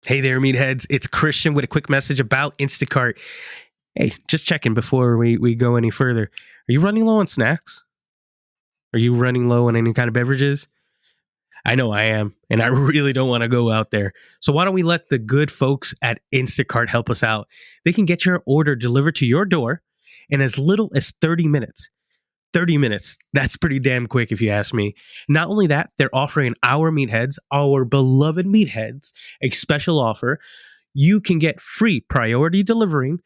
Hey there, meatheads. It's Christian with a quick message about Instacart. Hey, just checking before we go any further. Are you running low on snacks? Are you running low on any kind of beverages? I know I am, and I really don't want to go out there. So why don't we let the good folks at Instacart help us out? They can get your order delivered to your door in as little as 30 minutes. 30 minutes. That's pretty damn quick if you ask me. Not only that, they're offering our meatheads, our beloved meatheads, a special offer. You can get free priority delivering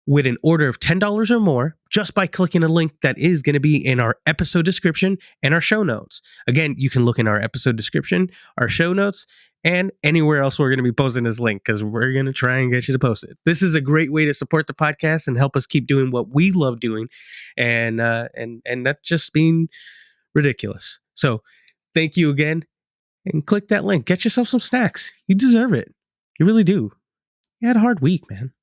with an order of $10 or more just by clicking a link that is going to be in our episode description and our show notes. Again, you can look in our episode description, our show notes, and anywhere else we're going to be posting this link because we're going to try and get you to post it. This is a great way to support the podcast and help us keep doing what we love doing, and not just being ridiculous. So thank you again, and click that link. Get yourself some snacks. You deserve it. You really do. You had a hard week, man.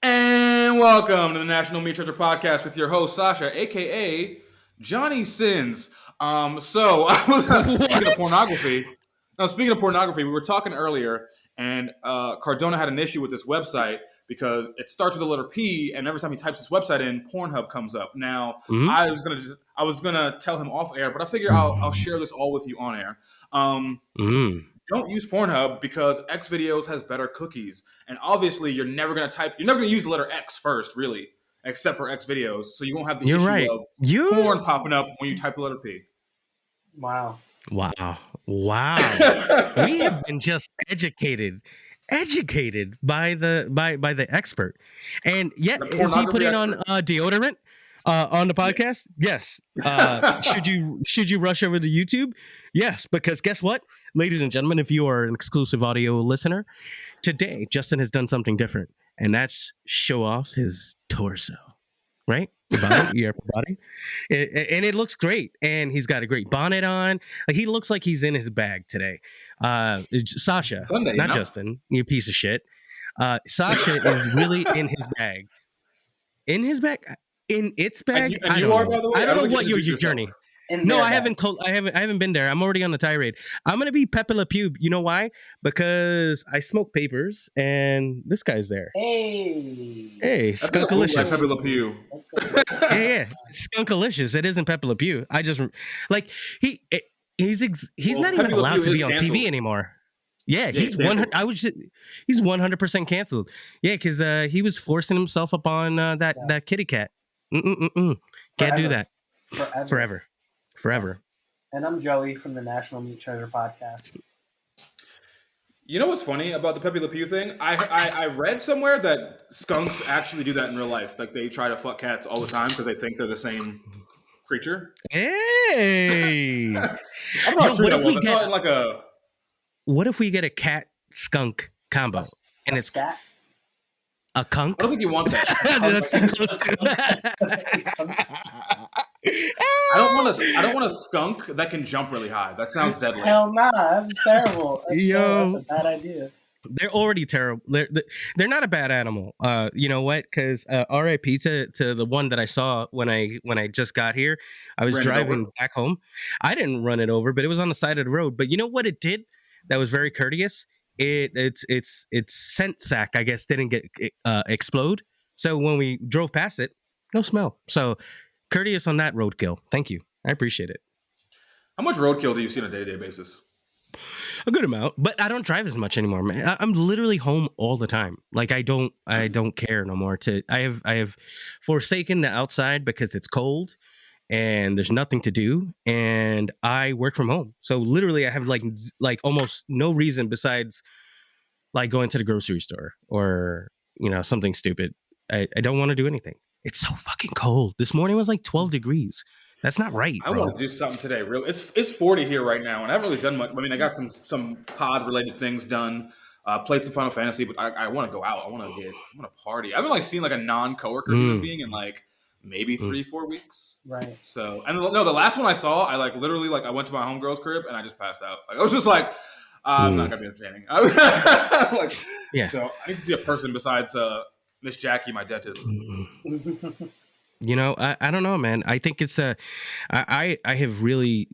And welcome to the National Meat Treasure Podcast with your host, Sasha, a.k.a. Johnny Sins. So I was speaking of pornography. Now, speaking of pornography, we were talking earlier, and Cardona had an issue with this website because it starts with the letter P, and every time he types this website in, Pornhub comes up. Now, I was gonna tell him off air, but I figure I'll share this all with you on air. Don't use Pornhub because X videos has better cookies. And obviously you're never going to use the letter X first, really, except for X videos. So you won't have the issue of porn popping up when you type the letter P. Wow. We have been just educated by the expert. And yet, is he putting on deodorant on the podcast? Yes. Should you rush over to YouTube? Yes, because guess what? Ladies and gentlemen, if you are an exclusive audio listener, today Justin has done something different, and that's show off his torso, right? The body, your upper body, and it looks great. And he's got a great bonnet on. Like, he looks like he's in his bag today. Sasha, Sunday, not Justin, you piece of shit. Sasha is really in his bag. In his bag. In its bag. I don't know what your journey. No, I haven't been there. I'm already on the tirade. I'm gonna be Pepe Le Pew. You know why? Because I smoke papers, and this guy's there. Hey, Skunkalicious. Pepe Le Pew. yeah, Skunkalicious. It isn't Pepe Le Pew. I just like he's not even allowed to be on TV anymore. Yeah, he's 100% canceled. Yeah, because he was forcing himself upon that kitty cat. Can't do that forever. And I'm Joey from the National Meat Treasure Podcast. You know what's funny about the Pepe Le Pew thing? I read somewhere that skunks actually do that in real life. Like, they try to fuck cats all the time because they think they're the same creature. Hey, I'm not sure that was. I saw it in like a. What if we get a cat skunk combo and it's scat? A kunk? I don't think you want that. That's too close to I don't want a skunk that can jump really high. That sounds deadly. Hell nah, that's terrible. That's a bad idea. They're already terrible. They're not a bad animal. You know what? Because RIP to the one that I saw when I just got here. I was driving back home. I didn't run it over, but it was on the side of the road. But you know what it did? That was very courteous. Its scent sac, I guess, didn't get explode. So when we drove past it, no smell. So courteous on that roadkill. Thank you. I appreciate it. How much roadkill do you see on a day-to-day basis? A good amount, but I don't drive as much anymore, man. I'm literally home all the time. Like, I don't care no more. I have forsaken the outside because it's cold and there's nothing to do, and I work from home. So literally I have like almost no reason besides like going to the grocery store or, you know, something stupid. I don't want to do anything. It's so fucking cold. This morning was like 12 degrees. That's not right, bro. I want to do something today. Really, it's 40 here right now, and I haven't really done much. I mean, I got some pod related things done. Played some Final Fantasy, but I want to go out. I want to party. I haven't like seen like a non-coworker human being in like maybe 3-4 weeks. Right. So, and no, the last one I saw, I like literally like I went to my homegirl's crib and I just passed out. Like, I was just like, I'm not gonna be entertaining. Like, yeah. So I need to see a person besides Miss Jackie, my dentist. You know, I don't know, man. I think it's I have really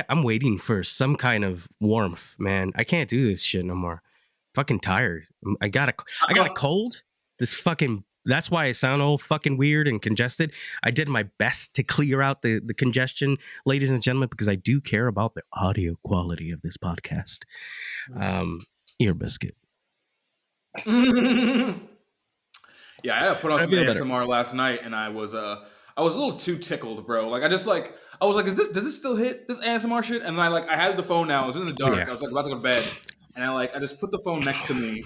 I'm waiting for some kind of warmth, man. I can't do this shit no more. Fucking tired. I got a cold. This fucking That's why I sound all fucking weird and congested. I did my best to clear out the congestion, ladies and gentlemen, because I do care about the audio quality of this podcast. Ear biscuit. Yeah, I put on I some feel ASMR better. last night, and I was a little too tickled, bro. Like I was like, does this still hit this ASMR shit? And then I had the phone now. I was in the dark. Yeah. I was like about to go to bed, and I just put the phone next to me,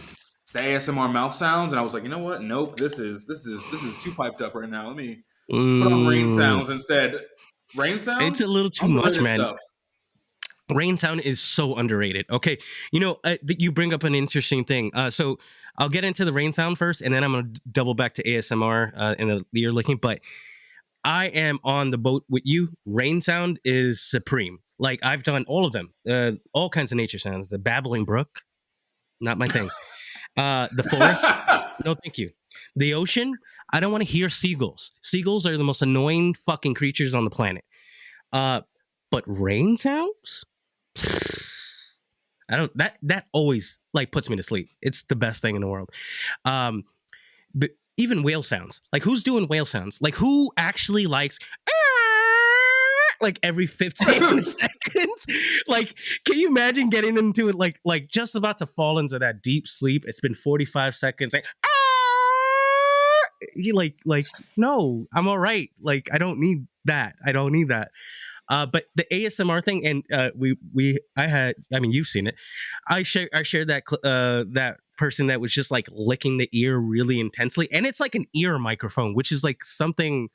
the ASMR mouth sounds, and I was like, you know what? Nope, this is too piped up right now. Let me put on rain sounds instead. Rain sounds? It's a little too much, Underrated man. stuff. Rain sound is so underrated. Okay, you know, you bring up an interesting thing. So I'll get into the rain sound first, and then I'm gonna double back to ASMR and the ear licking. But I am on the boat with you. Rain sound is supreme. Like I've done all of them, all kinds of nature sounds. The babbling brook, not my thing. The forest, no, thank you. The ocean, I don't want to hear seagulls. Seagulls are the most annoying fucking creatures on the planet. But rain sounds. I don't that always like puts me to sleep. It's the best thing in the world. But even whale sounds. Like who's doing whale sounds? Like who actually likes like every 15 seconds? Like can you imagine getting into it like just about to fall into that deep sleep? It's been 45 seconds. Like you like no, I'm all right. Like I don't need that. But the ASMR thing, and you've seen it. I shared that that person that was just like licking the ear really intensely, and it's like an ear microphone, which is like something.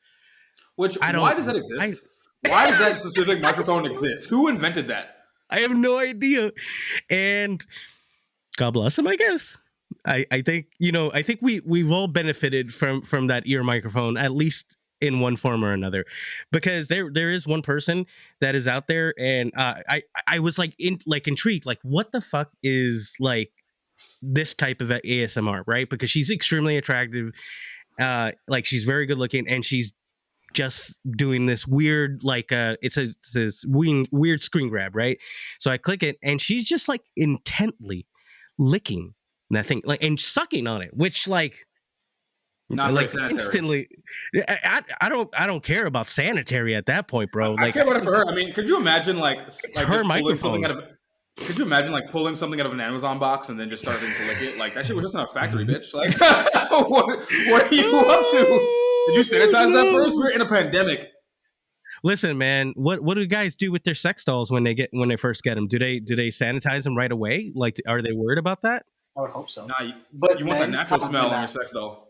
Why does that exist? Why does that specific microphone exist? Who invented that? I have no idea, and God bless him, I guess. I think we've all benefited from that ear microphone, at least in one form or another, because there is one person that is out there, and I was intrigued, like what the fuck is like this type of ASMR, right? Because she's extremely attractive, like she's very good looking, and she's just doing this weird it's a weird screen grab, right? So I click it, and she's just like intently licking that thing, like, and sucking on it, which like not like sanitary. Instantly, I don't care about sanitary at that point, bro. I care about it for her. I mean, could you imagine it's her microphone. Could you imagine like pulling something out of an Amazon box and then just starting to lick it? Like that shit was just in a factory, bitch. Like what are you up to? Did you sanitize that first? We're in a pandemic. Listen, man, what do guys do with their sex dolls when they first get them? Do they sanitize them right away? Like, are they worried about that? I would hope so. Nah, but you want that natural smell on your sex doll.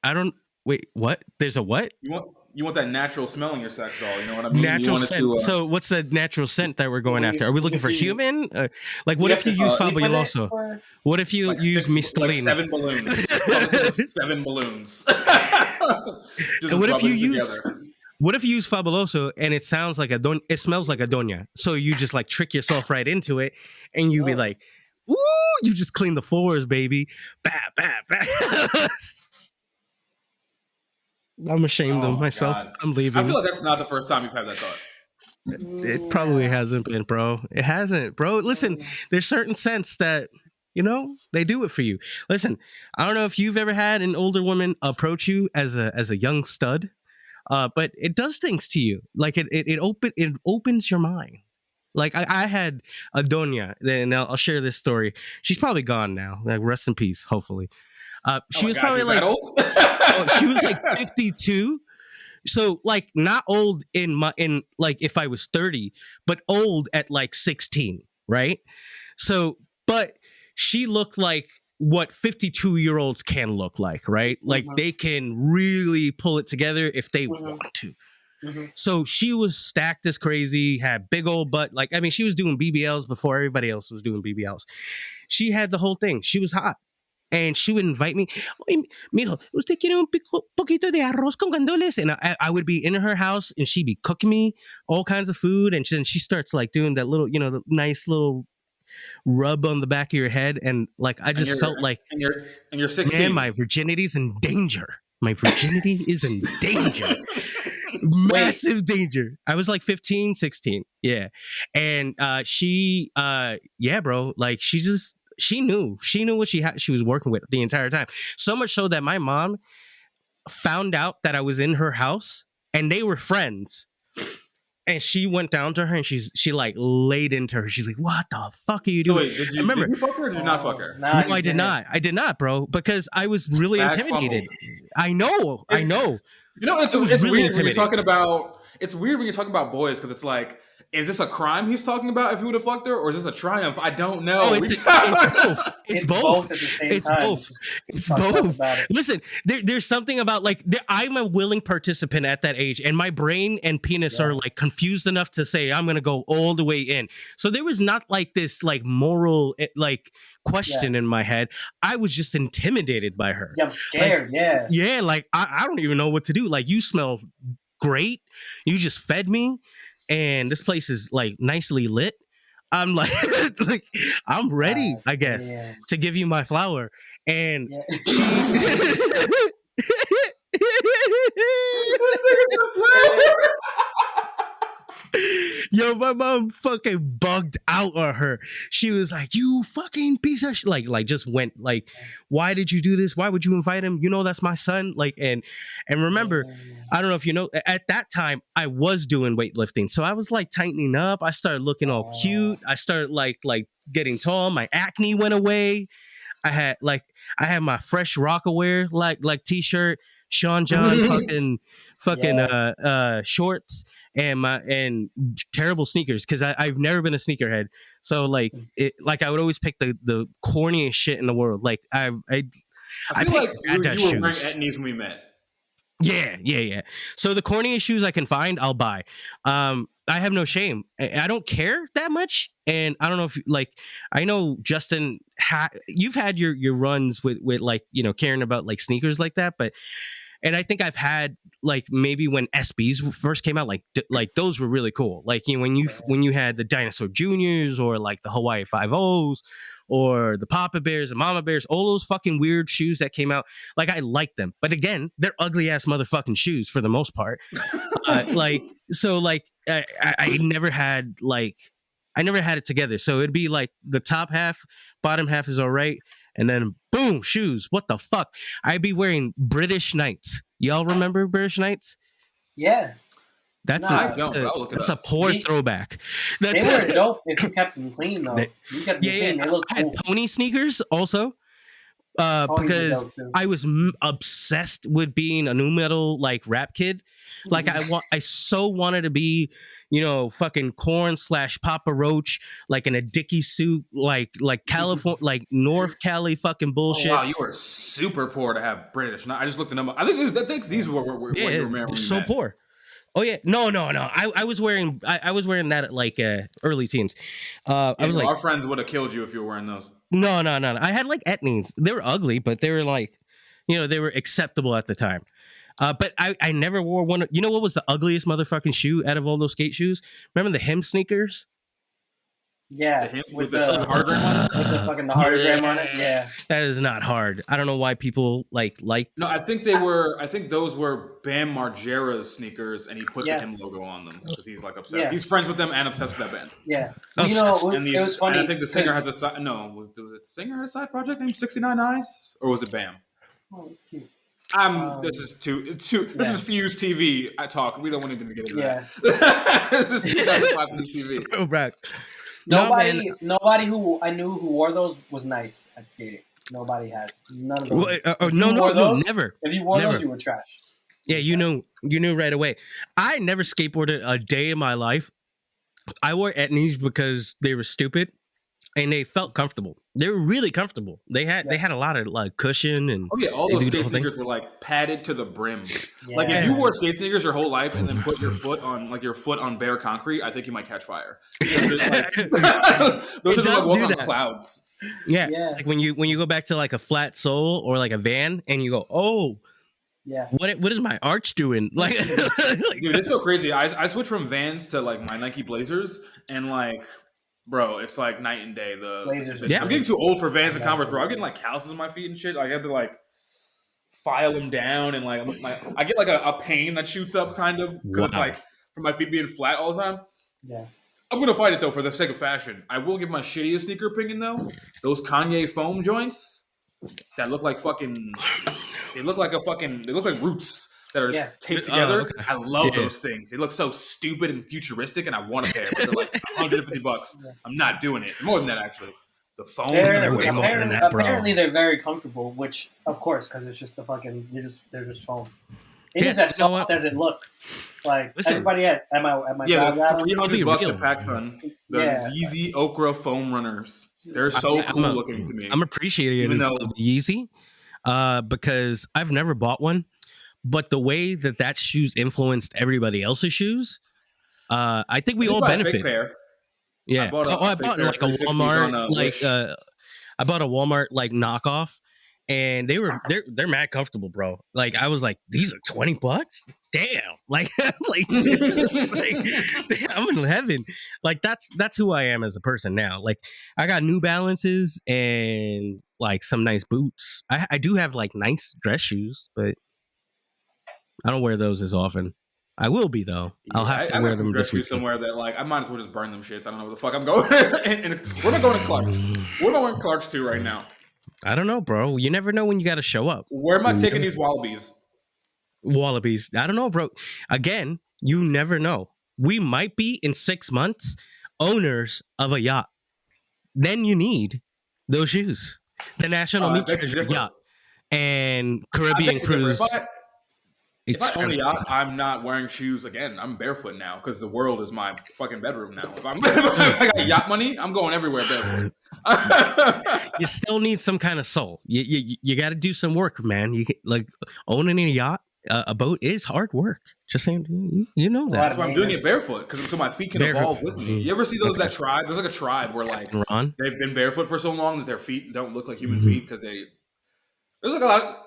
I don't. Wait, what? There's a what? You want that natural smell in your sex doll. You know what I mean? Natural scent. So, what's the natural scent that we're going after? Are we looking for human? Like, what if you use fabuloso? What if you use Mistolino? Like 7 balloons. 7 balloons. And what if you use? What if you use fabuloso and it sounds like it smells like a dona? So you just like trick yourself right into it, and you be like, "Ooh!" You just clean the floors, baby. Bah, bah, bah. I'm ashamed of myself. God. I'm leaving. I feel like that's not the first time you've had that thought. It probably hasn't been, bro. It hasn't, bro. Listen, there's certain scents that, they do it for you. Listen, I don't know if you've ever had an older woman approach you as a young stud, but it does things to you. Like it opens your mind. Like I had a doña, and I'll share this story. She's probably gone now. Like rest in peace, hopefully. She was probably like she was like 52. So like not old in like if I was 30, but old at like 16, right? So but she looked like what 52-year-olds can look like, right? Like they can really pull it together if they want to. So she was stacked as crazy, had big old butt. Like, I mean, she was doing BBLs before everybody else was doing BBLs. She had the whole thing. She was hot. And she would invite me, mijo, ¿usted quiere un poquito de arroz con gandules? And I would be in her house, and she'd be cooking me all kinds of food. And then she starts like doing that little, the nice little rub on the back of your head. And like, I just felt like, and you're 16. Man, my virginity's in danger. My virginity is in danger. Massive danger. I was like 15, 16. Yeah. And yeah, bro, like she knew what she was working with the entire time. So much so that my mom found out that I was in her house and they were friends. And she went down to her and she like laid into her. She's like, "What the fuck are you So doing?" wait, did I remember, you fuck her or did you not fuck her? Nah, no, I did not. I did not, bro, because I was really Back intimidated. fumble. I know. You know, it's was it's really weird when you're intimidating. talking about boys because it's like, is this a crime he's talking about if he would have fucked her, or is this a triumph? I don't know. Oh, it's both. It's both at the same It's time. both. It's both. Listen, there's something about like I'm a willing participant at that age, and my brain and penis are like confused enough to say I'm gonna go all the way in. So there was not like this like moral like question in my head. I was just intimidated by her. Yeah, I'm scared. Like, yeah, like I don't even know what to do. Like, you smell great. You just fed me, and this place is like nicely lit. I'm like, like I'm ready, I guess, to give you my flower. And yo, my mom fucking bugged out on her. She was like, "You fucking piece of shit!" Like just went like, "Why did you do this? Why would you invite him? You know that's my son." Like, and remember, I don't know if you know, at that time I was doing weightlifting, so I was like tightening up. I started looking all cute. I started like getting tall. My acne went away. I had my fresh Rockaware like t-shirt, Sean John fucking shorts, and terrible sneakers because I've never been a sneakerhead. So like I would always pick the corniest shit in the world. Like I feel like you were wearing etnies when we met. Yeah. So the corniest shoes I can find, I'll buy. I have no shame. I don't care that much. And I don't know if like, I know Justin, you've had your runs with like, you know, caring about like sneakers like that, and I think I've had like maybe when SBs first came out, like those were really cool. Like, you know, when you had the Dinosaur Juniors or like the Hawaii 5.0s or the Papa Bears and Mama Bears, all those fucking weird shoes that came out. Like, I like them, but again, they're ugly ass motherfucking shoes for the most part. So like I never had it together. So it'd be like the top half, bottom half is all right. And then boom, shoes. What the fuck? I'd be wearing British Knights. Y'all remember British Knights? Yeah. That's a poor throwback. They were dope if you kept them clean though. You kept them clean. They look cool. I had pony sneakers also. Because I was obsessed with being a new metal like rap kid. Like I so wanted to be, you know, fucking Korn / Papa Roach, like in a Dickie suit, like California, like North Cali fucking bullshit. Oh, wow, you were super poor to have British. I just looked at them. I think these were what you were wearing. So poor. Oh yeah, no. I was wearing that at like early teens. I was like, our friends would have killed you if you were wearing those. No. I had like etnies. They were ugly, but they were like, you know, they were acceptable at the time. But I never wore one. You know what was the ugliest motherfucking shoe out of all those skate shoes? Remember the H.I.M sneakers? Yeah, with the hardgram on it? With the fucking hardgram on it. Yeah, that is not hard. I don't know why people like. No, I think those were Bam Margera's sneakers, and he put the H.I.M logo on them because he's like upset. Yeah. He's friends with them and obsessed with that band. Yeah, well, you know, it was funny. And I think the singer has a side. No, was it the singer had a side project named 69 Eyes, or was it Bam? Oh, it's cute. This is This is Fuse TV talk. We don't want anything to get into that. This is 2005 TV. Oh, right. Nobody who I knew who wore those was nice at skating. Nobody had none of those. No, never. If you wore those, you were trash. Yeah, you knew right away. I never skateboarded a day in my life. I wore etnies because they were stupid and they felt comfortable. They were really comfortable. They had a lot of like cushion and all those skate sneakers were like padded to the brim. Yeah. Like if you wore skate sneakers your whole life and then put your foot on bare concrete, I think you might catch fire. Those are like walking on clouds. Yeah. Like when you go back to like a flat sole or like a Van and you go, oh. Yeah. What is my arch doing? Like, dude, it's so crazy. I switched from Vans to like my Nike Blazers and like. Bro, it's like night and day. I'm getting too old for Vans and Converse, bro. I'm getting like calluses in my feet and shit. I had to like file them down, and like I get like a pain that shoots up kind of because it's Wow. like from my feet being flat all the time. Yeah. I'm gonna fight it though for the sake of fashion. I will give my shittiest sneaker opinion though. Those Kanye foam joints that look like fucking. They look like roots that are taped together. Okay. I love those things. They look so stupid and futuristic, and I want a pair, but they're like $150. I'm not doing it. More than that, actually. The foam. They're way more than that, bro. Apparently, they're very comfortable, which of course, because it's just the fucking they're just foam. It is as soft as it looks. Like everybody at my job got them. $300 a pack, son. The Yeezy Okra foam runners. They're so cool looking to me. I'm appreciative of the Yeezy because I've never bought one, but the way that shoes influenced everybody else's shoes, I think we all benefit. Yeah. I bought like a Walmart, I bought a Walmart like knockoff, and they're mad comfortable, bro. Like I was like, these are $20. Damn. Like, damn, I'm in heaven. Like that's who I am as a person now. Like I got New Balances and like some nice boots. I do have like nice dress shoes, but I don't wear those as often. I will be though. I'll have to wear them this week somewhere that like I might as well just burn them shits. I don't know where the fuck I'm going. And we're not going to Clark's. We're going to Clark's to right now. I don't know, bro. You never know when you got to show up. Where am I taking these wallabies? I don't know, bro. Again, you never know. We might be in 6 months owners of a yacht. Then you need those shoes. The National Meat Treasure yacht and Caribbean cruise. If I own a yacht, I'm not wearing shoes again. I'm barefoot now because the world is my fucking bedroom now. If I got yacht money, I'm going everywhere barefoot. You still need some kind of soul. You got to do some work, man. You like owning a yacht, a boat is hard work. Just saying, you know that. That's why I'm doing it barefoot so my feet can evolve with me. You ever see that tribe? There's like a tribe where like they've been barefoot for so long that their feet don't look like human feet because there's like a lot.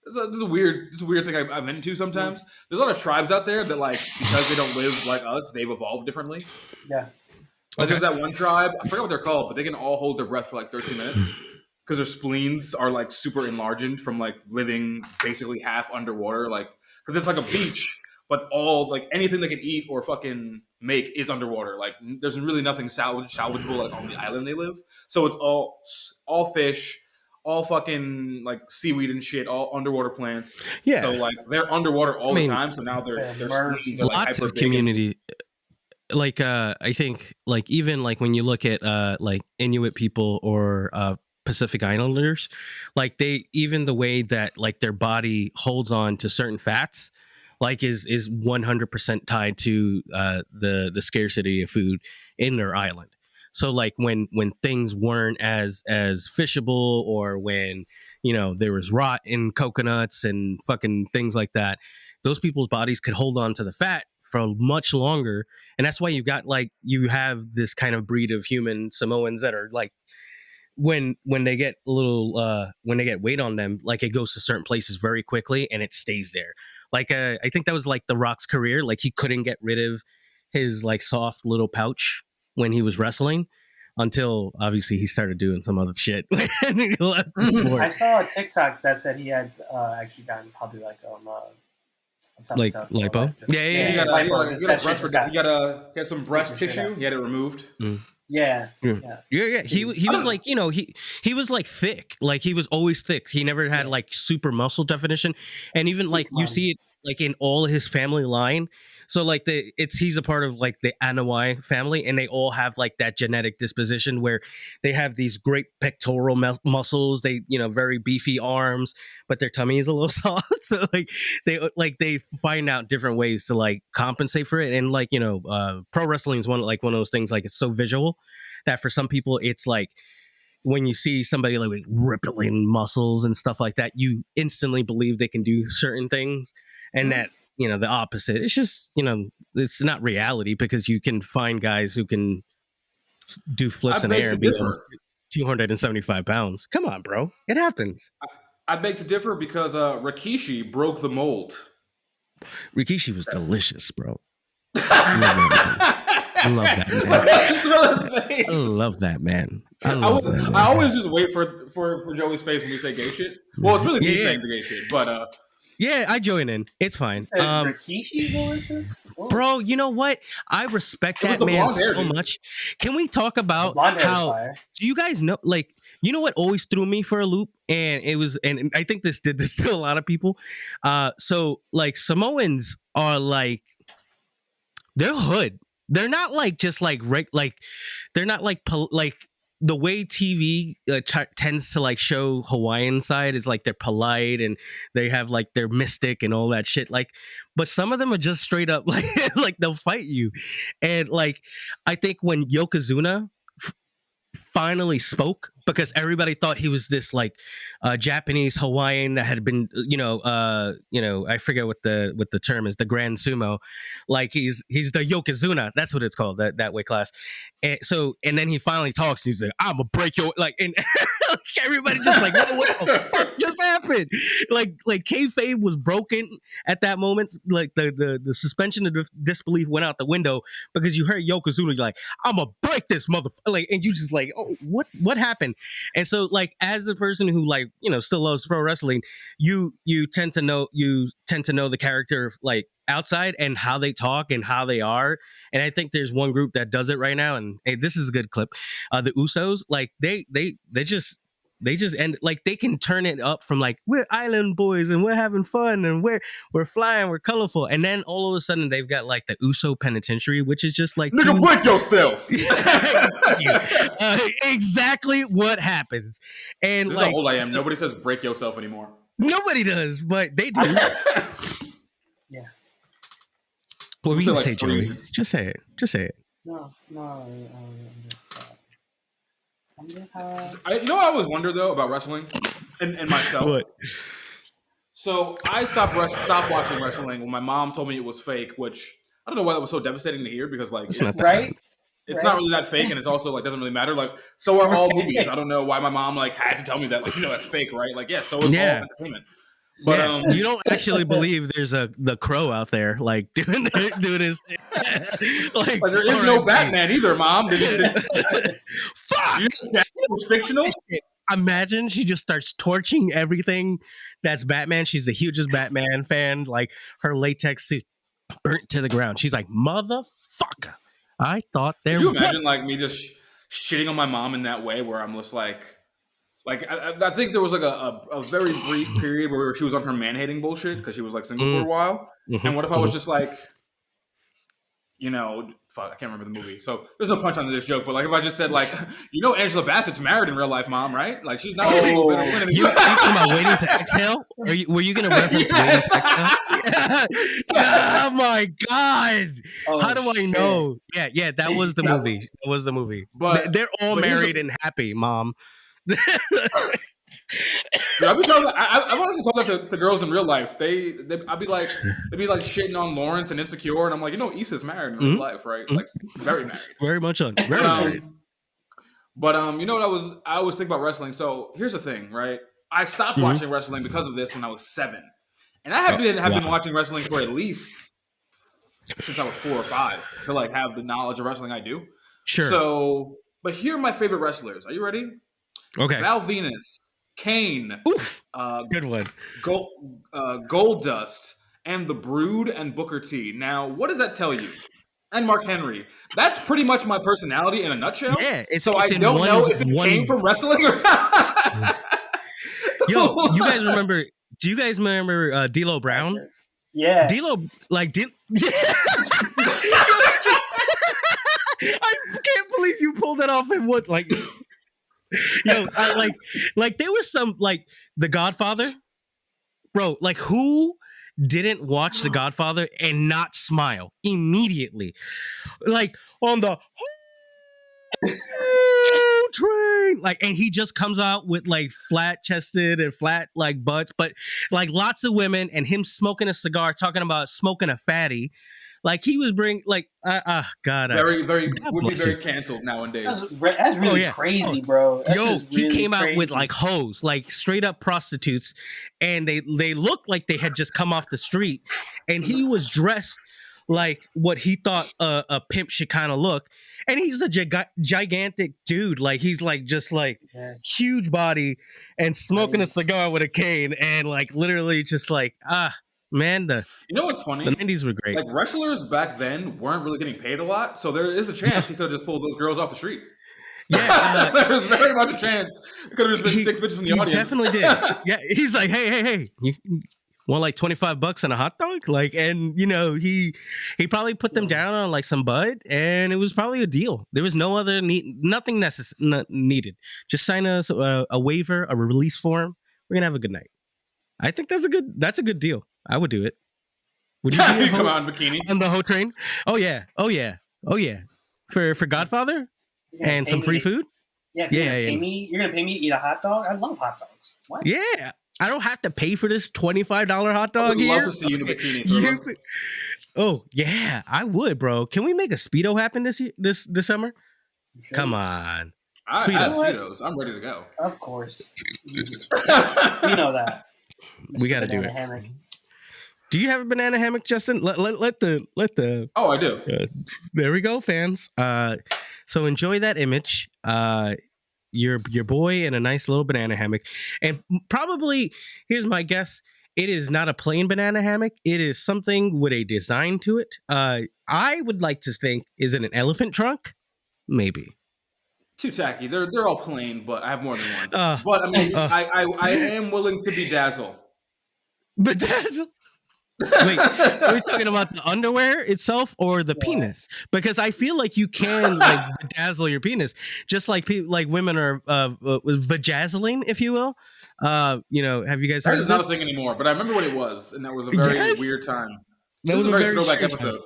This is a weird thing I'm into sometimes. There's a lot of tribes out there that, like, because they don't live like us, they've evolved differently. Yeah. Like, there's that one tribe, I forgot what they're called, but they can all hold their breath for like 13 minutes because their spleens are like super enlarged from like living basically half underwater. Like, because it's like a beach, but all like anything they can eat or fucking make is underwater. Like, there's really nothing salvageable like on the island they live. So it's all fish. All fucking like seaweed and shit, all underwater plants. Yeah. So like they're underwater all the time. So now their screens are like lots of community. Like I think like even like when you look at like Inuit people or Pacific Islanders, like they even the way that like their body holds on to certain fats, like is 100% tied to the scarcity of food in their island. So like when things weren't as fishable or when, you know, there was rot in coconuts and fucking things like that, those people's bodies could hold on to the fat for much longer. And that's why you have this kind of breed of human Samoans that are like, when they get a little when they get weight on them, like it goes to certain places very quickly and it stays there. Like I think that was like The Rock's career. Like he couldn't get rid of his like soft little pouch when he was wrestling until obviously he started doing some other shit. I saw a TikTok that said he had actually gotten probably like like lipo. Yeah. He got some breast tissue. He had it removed. Yeah. He was like, you know, he was like thick. Like he was always thick. He never had like super muscle definition, and even like you see it like in all his family line. So like he's a part of like the Anawai family, and they all have like that genetic disposition where they have these great pectoral muscles. They, you know, very beefy arms, but their tummy is a little soft. So they find out different ways to like compensate for it. And like, you know, pro wrestling is one of those things, like it's so visual that for some people it's like when you see somebody like with rippling muscles and stuff like that, you instantly believe they can do certain things, and that, you know, the opposite. It's just, you know, it's not reality because you can find guys who can do flips in air and be 275 pounds. Come on, bro. It happens. I beg to differ because Rikishi broke the mold. Rikishi was delicious, bro. I love that man. Thrillah's face. I love that man. I always just wait for Joey's face when we say gay shit. Well, it's really me saying the gay shit, but yeah, I join in. It's fine. Rikishi delicious, bro. You know what? I respect that man so much. Can we talk about how? Do you guys know? Like, you know what always threw me for a loop, and it was, and I think this did this to a lot of people. So like Samoans are like, they're hood. They're not like just like they're not like the way TV tends to like show Hawaiian side is like they're polite and they have like their mystic and all that shit. Like, but some of them are just straight up like like they'll fight you. And like, I think when Yokozuna finally spoke, because everybody thought he was this like Japanese Hawaiian that had been I forget what the term is, the Grand Sumo, like he's the Yokozuna, that's what it's called, that weight class. And so, and then he finally talks, he's like, I'm gonna break your, like, and everybody just like, what the fuck just happened? Like kayfabe was broken at that moment. Like the suspension of disbelief went out the window because you heard Yokozuna, you're like, I'm gonna break this motherfucker, like, and you just like, oh, what happened? And so, like, as a person who, like, still loves pro wrestling, you tend to know the character, like, outside and how they talk and how they are. And I think there's one group that does it right now, and hey, this is a good clip. The Usos, like, they just end, like, they can turn it up from like, we're island boys and we're having fun and we're flying, we're colorful, and then all of a sudden they've got like the Uso penitentiary, which is just like, nigga, break yourself. Exactly what happens. And this like, is how old I am. Nobody says break yourself anymore. Nobody does, but they do. Yeah. What were you gonna say, Joey? Just say it. No. You know what I always wonder though about wrestling and myself? What? So I stopped watching wrestling when my mom told me it was fake, which I don't know why that was so devastating to hear, because like it's right. It's not really that fake, and it's also like doesn't really matter. Like, so are all movies. I don't know why my mom like had to tell me that. Like, that's fake, right? Like, yeah, so is all entertainment. But you don't actually believe there's the Crow out there like doing his like there is no Batman either, Mom. Fuck! That was fictional. Imagine she just starts torching everything that's Batman. She's the hugest Batman fan. Like, her latex suit burnt to the ground. She's like, motherfucker. I thought there was. Could you imagine like me just shitting on my mom in that way, where I'm just like I think there was like a very brief period where she was on her man-hating bullshit because she was like single for a while. And what if I was just like, fuck, I can't remember the movie, so there's no punch on this joke. But like, if I just said like, Angela Bassett's married in real life, Mom, right? Like, she's not. You talking about Waiting to Exhale? Were you gonna reference Waiting to Exhale? Oh my god! How do I know? Yeah, that was the movie. That was the movie. But they're all married and happy, Mom. Dude, I wanted to talk to the girls in real life. They'd be like shitting on Lawrence and Insecure, and I'm like, Issa's married in real life, right? Like, very married, very much on, very married. But you know what I always think about wrestling. So here's the thing, right? I stopped watching wrestling because of this when I was 7, and I have been watching wrestling for at least since I was 4 or 5 to like have the knowledge of wrestling I do. Sure. So, but here are my favorite wrestlers. Are you ready? Okay. Val Venus, Kane, good one. Goldust, and The Brood and Booker T. Now, what does that tell you? And Mark Henry. That's pretty much my personality in a nutshell. Yeah, I don't know if it came from wrestling or not. Yo, do you guys remember D'Lo Brown? Yeah. D'Lo, like, I can't believe you pulled that off and what, like... like there was some, like, The Godfather, bro, like, who didn't watch The Godfather and not smile immediately, like, on the train, like, and he just comes out with like flat chested and flat like butts, but like lots of women, and him smoking a cigar, talking about smoking a fatty. Like, he was bringing, like, God. Very, very, would be very canceled nowadays. That's really crazy, bro. He came out with, like, hoes, like, straight up prostitutes, and they looked like they had just come off the street, and he was dressed like what he thought a pimp should kind of look, and he's a gigantic dude. Like he's like just like huge body and smoking a cigar with a cane, and like literally just like man, you know what's funny? The 90s were great. Like wrestlers back then weren't really getting paid a lot, so there is a chance he could have just pulled those girls off the street. Yeah, there's very much a chance it could have just been 6 bitches from the audience. He definitely did. Yeah, he's like, hey, you want like $25 and a hot dog? Like, and you know, he probably put them down on like some bud, and it was probably a deal. There was no other nothing needed. Just sign us a waiver, a release form. We're gonna have a good night. I think that's a good deal. I would do it. Would you come on, bikini on the whole train? Oh yeah. For Godfather and some free food. Yeah, you're gonna pay me to eat a hot dog. I love hot dogs. What? Yeah, I don't have to pay for this $25 hot dog here. I would love to see you in a bikini. Oh yeah, I would, bro. Can we make a Speedo happen this summer? Sure. Come on, I have Speedos. I'm ready to go. Of course, you know that. We got to do it. Hammock. Do you have a banana hammock, Justin? Let the. Oh, I do. There we go, fans. So enjoy that image. Your boy in a nice little banana hammock, and probably here's my guess: it is not a plain banana hammock. It is something with a design to it. I would like to think, is it an elephant trunk? Maybe. Too tacky. They're all plain, but I have more than one. But I mean, I am willing to bedazzle. Bedazzle. Wait, are we talking about the underwear itself or the penis? Because I feel like you can like bedazzle your penis, just like women are vajazzling, if you will. You know, have you guys heard of this? That is not a thing anymore, but I remember what it was, and that was a very weird time. That was a very throwback episode.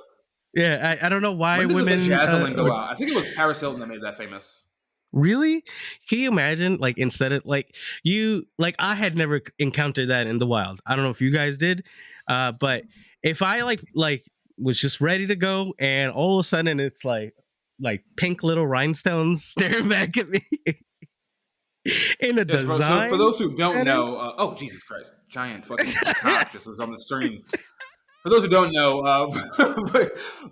Yeah, I don't know why when did women the vajazzling go out. I think it was Paris Hilton that made that famous. Really? Can you imagine, like, instead of I had never encountered that in the wild. I don't know if you guys did, but if I like was just ready to go, and all of a sudden it's like pink little rhinestones staring back at me in a design. So for those who don't know, oh Jesus Christ, giant fucking cock! This is on the screen. For those who don't know,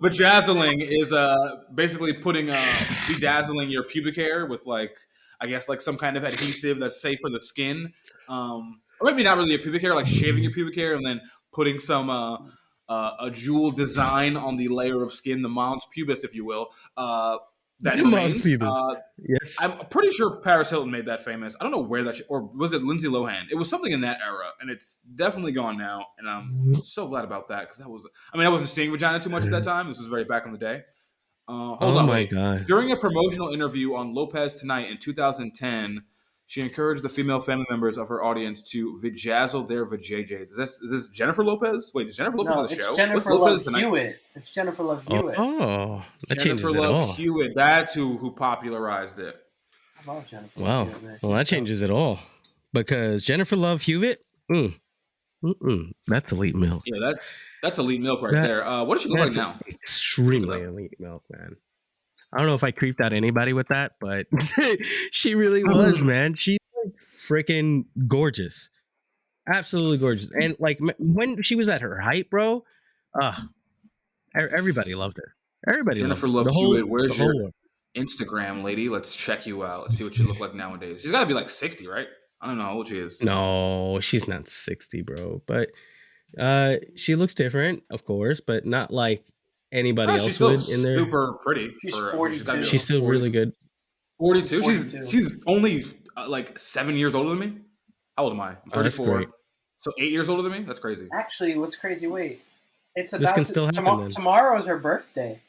vajazzling is basically bedazzling your pubic hair with I guess some kind of adhesive that's safe for the skin. Or maybe not really a pubic hair, like shaving your pubic hair and then putting some a jewel design on the layer of skin, the mons pubis, if you will. That remains. Yes. I'm pretty sure Paris Hilton made that famous. I don't know where that or was it Lindsay Lohan? It was something in that era, and it's definitely gone now. And I'm so glad about that because I wasn't seeing vagina too much at that time. This was very back in the day. Hold on, my God! During a promotional interview on Lopez Tonight in 2010, she encouraged the female family members of her audience to vajazzle their vajayjays. Is this Jennifer Lopez? Wait, is Jennifer Lopez the show? Jennifer Love Hewitt. It's Jennifer Love Hewitt. Oh, that Jennifer changes Love it all. Hewitt. That's who popularized it. I love Jennifer. Wow. Well, that changes it all because Jennifer Love Hewitt. That's elite milk. Yeah, that's elite milk right there. What does she look like now? Extremely elite milk, man. I don't know if I creeped out anybody with that, but she really was, man. She's freaking gorgeous. Absolutely gorgeous. And when she was at her height, bro, everybody loved her. Everybody Jennifer loved her. Love Hewitt, where's your Instagram, lady? Let's check you out. Let's see what you look like nowadays. She's got to be 60, right? I don't know how old she is. No, she's not 60, bro. But she looks different, of course, but not like anybody else would in there. Super pretty. She's 42. She's still 40. Really good. 42. She's only 7 years older than me. How old am I? I'm 34. So 8 years older than me? That's crazy. Actually, what's crazy? Wait. It's about this can still happen. Tomorrow's her birthday.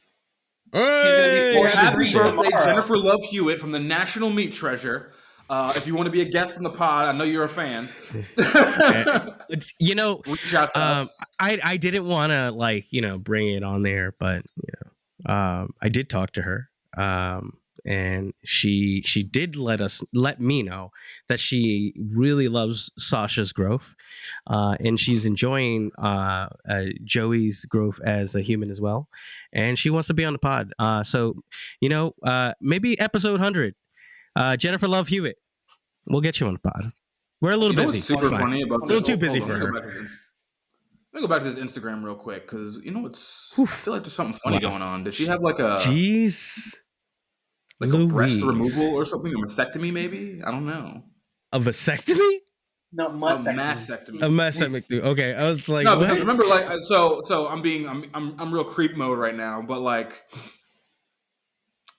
Hey! She's gonna be 43 Happy birthday, tomorrow. Jennifer Love Hewitt from the National Meat Treasure. If you want to be a guest in the pod, I know you're a fan. Reach out to us. I didn't want to bring it on there, but I did talk to her, and she did let me know that she really loves Sasha's growth, and she's enjoying Joey's growth as a human as well, and she wants to be on the pod. So maybe episode 100. Jennifer Love Hewitt, we'll get you on the pod. We're a little busy. What's super funny about a little too busy for her. Let me go back to this Instagram real quick because I feel like there's something funny going on. Did she have like a Jeez, a breast Louise. removal or something? A mastectomy, maybe? I don't know. A vasectomy? No, A mastectomy. mastectomy. A mastectomy. Okay, I was like, No, what? because remember, like, so I'm real creep mode right now, but like,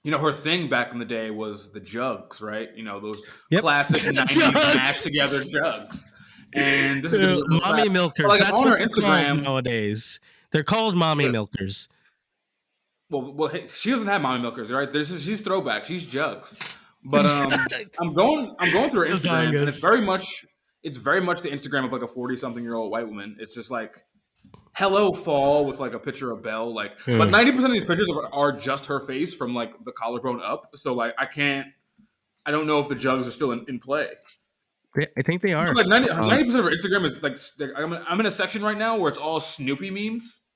her thing back in the day was the jugs, right? Those classic '90s mashed together jugs. And this is gonna be mommy milkers. like, That's on what her they're called Instagram nowadays. They're called mommy milkers. Well, hey, she doesn't have mommy milkers, right? She's throwback. She's jugs. But I'm going through her Instagram, and it's very much the Instagram of like a 40-something-year-old white woman. It's just like, hello fall with like a picture of Belle, like. But 90% of these pictures are just her face from like the collarbone up. So like I don't know if the jugs are still in play. I think they are. Like 90% of her Instagram is like I'm in a section right now where it's all Snoopy memes.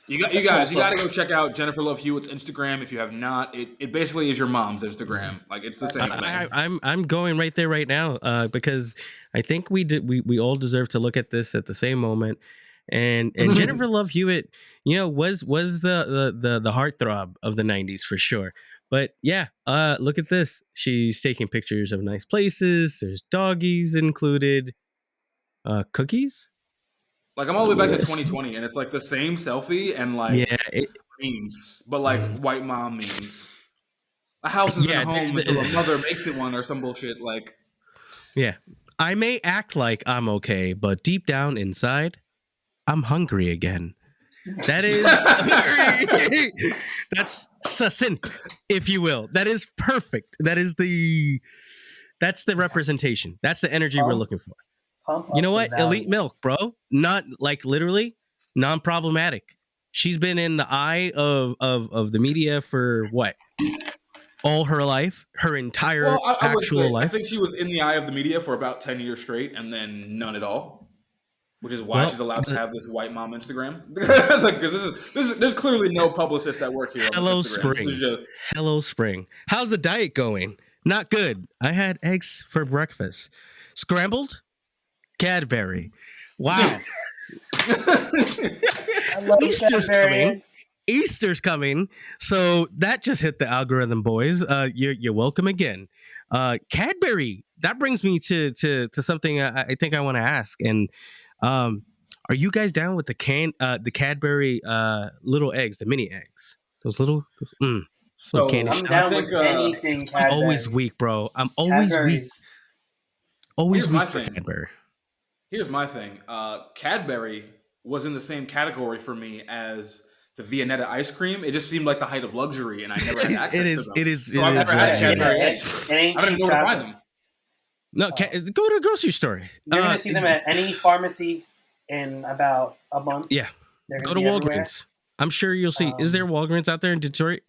You guys got to go check out Jennifer Love Hewitt's Instagram if you have not. It basically is your mom's Instagram. Like, it's the same thing. I'm going right there right now because I think we all deserve to look at this at the same moment. And Jennifer Love Hewitt, was the heartthrob of the 90s for sure. But yeah, look at this. She's taking pictures of nice places. There's doggies included. Cookies. Like, I'm all the way back to 2020, and it's like the same selfie and like memes, but like white mom memes. A house isn't a home until a mother makes it one, or some bullshit. Like, yeah, I may act like I'm okay, but deep down inside, I'm hungry again. That is that's succinct, if you will. That is perfect. That's the representation. That's the energy we're looking for. You know what? Elite milk, bro. Not like literally non-problematic. She's been in the eye of the media for what? All her life, her entire actual life. I think she was in the eye of the media for about 10 years straight, and then none at all. Which is why she's allowed to have this white mom Instagram. Because there's clearly no publicist at work here. Hello, Spring. Hello, Spring. How's the diet going? Not good. I had eggs for breakfast. Scrambled? Cadbury. Wow. I love Easter's coming. Easter's coming. So that just hit the algorithm, boys. You're welcome again. Cadbury. That brings me to something I think I want to ask. And are you guys down with the Cadbury little eggs, the mini eggs? So I'm down with anything Cadbury. I'm always weak, bro. I'm always weak. Always weak for Cadbury. Here's my thing. Cadbury was in the same category for me as the Viennetta ice cream. It just seemed like the height of luxury, and I never had access to them. It is. I've never had Cadbury eggs. I don't even know where to find them. No, go to a grocery store. You're going to see them at any pharmacy in about a month. Yeah. Go to Walgreens. Everywhere. I'm sure you'll see. Is there Walgreens out there in Detroit?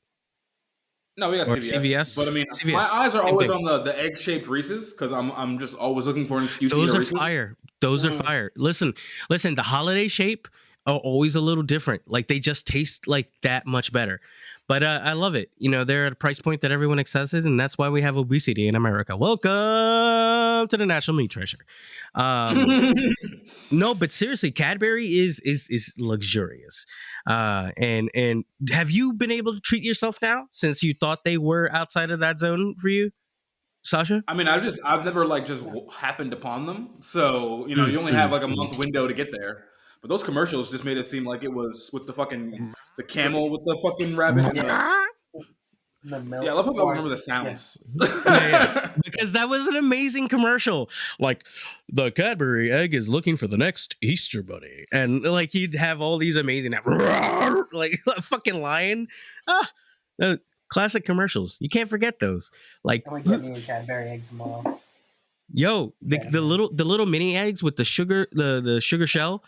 No, we got CVS. But I mean, CVS. My eyes are always on the egg-shaped Reese's because I'm just always looking for an excuse to eat a Reese's. Those are fire. Listen, the holiday shape are always a little different. Like, they just taste like that much better. But I love it. They're at a price point that everyone accesses, and that's why we have obesity in America. Welcome to the National Meat Treasure. No, but seriously, Cadbury is luxurious. And have you been able to treat yourself now since you thought they were outside of that zone for you, Sasha? I mean, I've never like just happened upon them. So, you only have like a month window to get there. But those commercials just made it seem like it was with the camel with the fucking rabbit. The milk. Yeah, I love how I remember the sounds. Yeah. Because that was an amazing commercial. Like, the Cadbury egg is looking for the next Easter bunny. And like, you'd have all these amazing like a fucking lion. Classic commercials. You can't forget those. Like, I'm gonna get me a Cadbury egg tomorrow. Yo, the little mini eggs with the sugar, the sugar shell.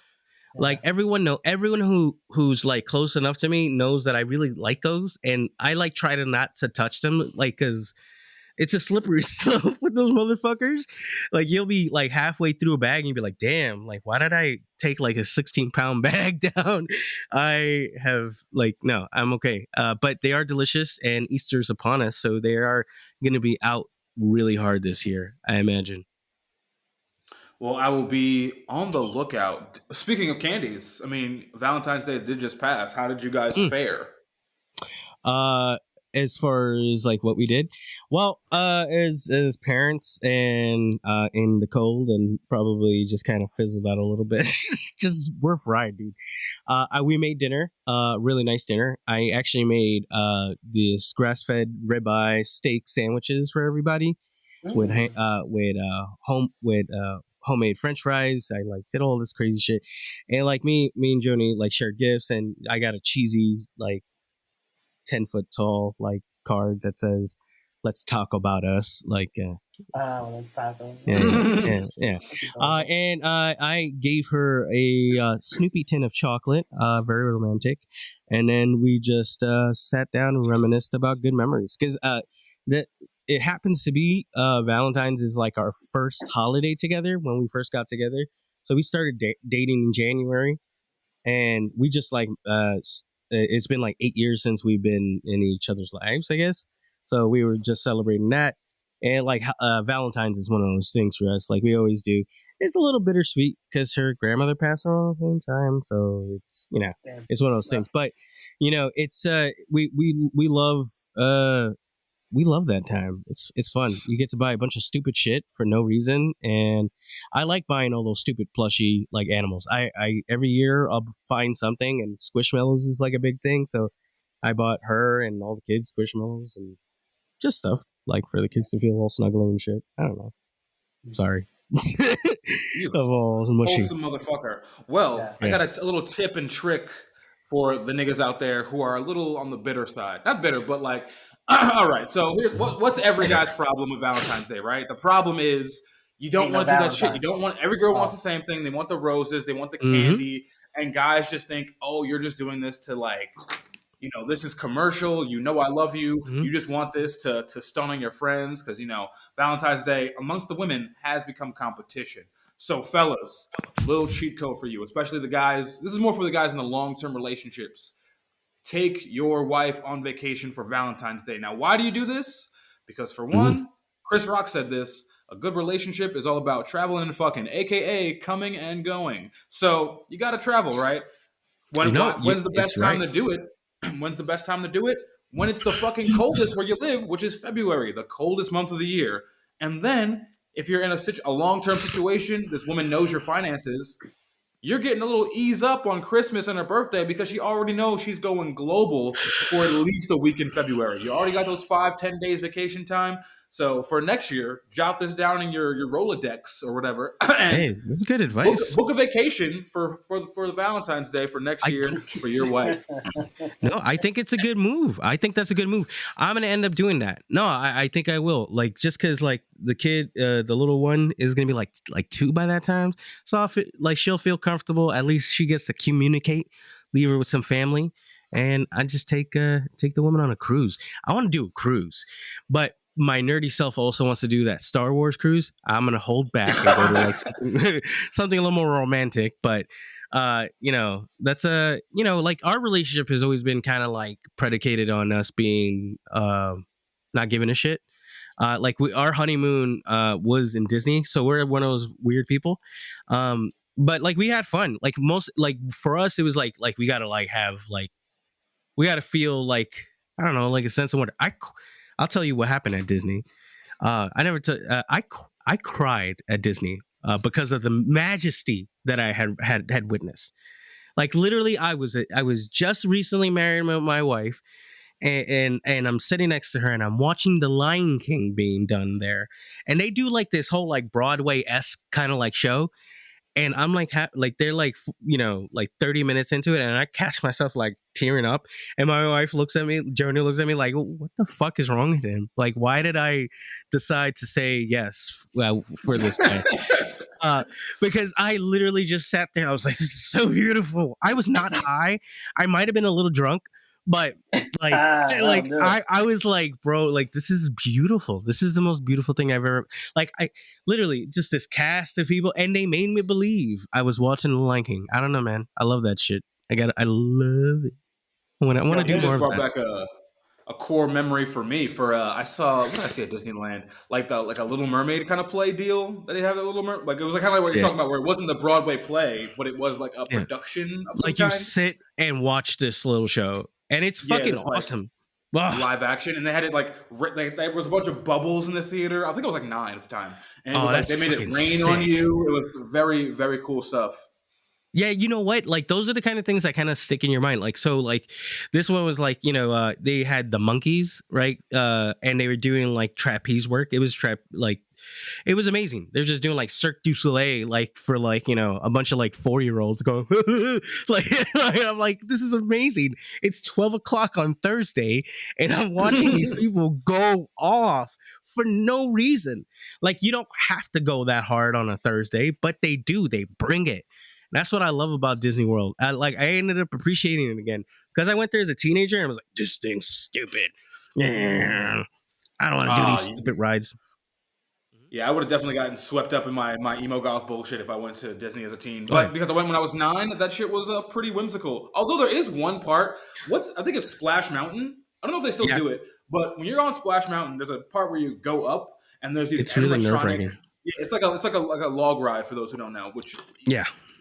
Yeah. Like, everyone who's like close enough to me knows that I really like those, and I like try to not to touch them, like, because it's a slippery slope with those motherfuckers. Like, you'll be like halfway through a bag and you'll be like, damn, like, why did I take like a 16-pound bag down? I have no, I'm okay. But they are delicious, and Easter's upon us, so they are going to be out really hard this year, I imagine. Well, I will be on the lookout. Speaking of candies, I mean, Valentine's Day did just pass. How did you guys fare? As far as like what we did, well, as parents and in the cold and probably just kind of fizzled out a little bit. Just we're fried, dude. We made dinner, really nice dinner. I actually made this grass-fed ribeye steak sandwiches for everybody with homemade French fries. I like did all this crazy shit, and like me and Joni like shared gifts, and I got a cheesy like 10-foot tall like card that says "Let's talk about us." Like, taco. yeah. And I gave her a Snoopy tin of chocolate, very romantic, and then we just sat down and reminisced about good memories because that it happens to be Valentine's is like our first holiday together when we first got together. So we started dating in January, and we just like it's been like 8 years since we've been in each other's lives, I guess. So we were just celebrating that. And like Valentine's is one of those things for us, like we always do. It's a little bittersweet because her grandmother passed away at the same time, so it's it's one of those things. But it's we love that time. It's fun. You get to buy a bunch of stupid shit for no reason, and I like buying all those stupid plushy like animals. I every year I'll find something, and Squishmallows is like a big thing. So I bought her and all the kids Squishmallows and just stuff like for the kids to feel all snuggly and shit. I don't know. Sorry. You mushy. wholesome motherfucker. Well, I got a little tip and trick for the niggas out there who are a little on the bitter side. Not bitter, but like, all right. So here's what's every guy's problem with Valentine's Day, right? The problem is you don't want to do that shit. You don't want every girl wants the same thing. They want the roses, they want the candy, and guys just think, oh, you're just doing this to like, this is commercial. I love you. You just want this to stun on your friends because Valentine's Day amongst the women has become competition. So, fellas, little cheat code for you, especially the guys. This is more for the guys in the long-term relationships. Take your wife on vacation for Valentine's Day. Now, why do you do this? Because for one, Chris Rock said this, a good relationship is all about traveling and fucking, aka coming and going. So you got to travel, right? When's the best time to do it? When's the best time to do it? When it's the fucking coldest where you live, which is February, the coldest month of the year. And then if you're in a long-term situation, this woman knows your finances, you're getting a little ease up on Christmas and her birthday because she already knows she's going global for at least a week in February. You already got those 5-10 days vacation time. So for next year, jot this down in your Rolodex or whatever. And hey, this is good advice. Book a vacation for the Valentine's Day for next year for your wife. No, I think it's a good move. I think that's a good move. I'm gonna end up doing that. No, I think I will. Like just because like the kid, the little one is gonna be like 2 by that time. So she'll feel comfortable. At least she gets to communicate. Leave her with some family, and I just take the woman on a cruise. I want to do a cruise, but my nerdy self also wants to do that Star Wars cruise. I'm gonna hold back and go to like something a little more romantic. But that's like our relationship has always been kind of like predicated on us being not giving a shit. Like our honeymoon was in Disney, so we're one of those weird people. But like we had fun. Like most like for us, it was like we gotta like have like we gotta feel like I don't know like a sense of wonder. I'll tell you what happened at Disney. I cried at Disney because of the majesty that I had witnessed. Like literally, I was just recently married with my wife, and I'm sitting next to her, and I'm watching The Lion King being done there, and they do like this whole like Broadway-esque kind of like show. And I'm like, they're like, like 30 minutes into it. And I catch myself like tearing up. And my wife looks at me, Joni looks at me like, what the fuck is wrong with him? Like, why did I decide to say yes for this guy? Because I literally just sat there. I was like, this is so beautiful. I was not high. I might have been a little drunk. But like, I was like, bro, like this is beautiful. This is the most beautiful thing I've ever. Like, I literally just this cast of people, and they made me believe I was watching The Lion King. I don't know, man. I love that shit. I love it. I want to do more of that. Back a a core memory for me. For I saw, what did I see at Disneyland? Like a Little Mermaid kind of play deal that they have. The Little Mermaid, like it was like kind of like what you're talking about, where it wasn't the Broadway play, but it was like a production of some like you kind. sit and watch this little show, and it's fucking awesome. Live action, and they had it like there was a bunch of bubbles in the theater. I think I was like 9 at the time, and it was like they made it rain on you. It was very, very cool stuff. Yeah, you know what? Like those are the kind of things that kind of stick in your mind. Like so, like this one was like they had the monkeys, right? And they were doing like trapeze work. It was it was amazing. They're just doing like Cirque du Soleil, like for like a bunch of like 4-year-olds going like I'm like, this is amazing. It's 12 o'clock on Thursday, and I'm watching these people go off for no reason. Like you don't have to go that hard on a Thursday, but they do. They bring it. That's what I love about Disney World. I ended up appreciating it again because I went there as a teenager and I was like, this thing's stupid. I don't want to do these stupid rides. Yeah, I would have definitely gotten swept up in my emo goth bullshit if I went to Disney as a teen. But because I went when I was 9, that shit was pretty whimsical. Although there is one part, I think it's Splash Mountain. I don't know if they still do it, but when you're on Splash Mountain, there's a part where you go up and there's these. It's really nerve-wracking. Yeah, it's like a log ride for those who don't know. Which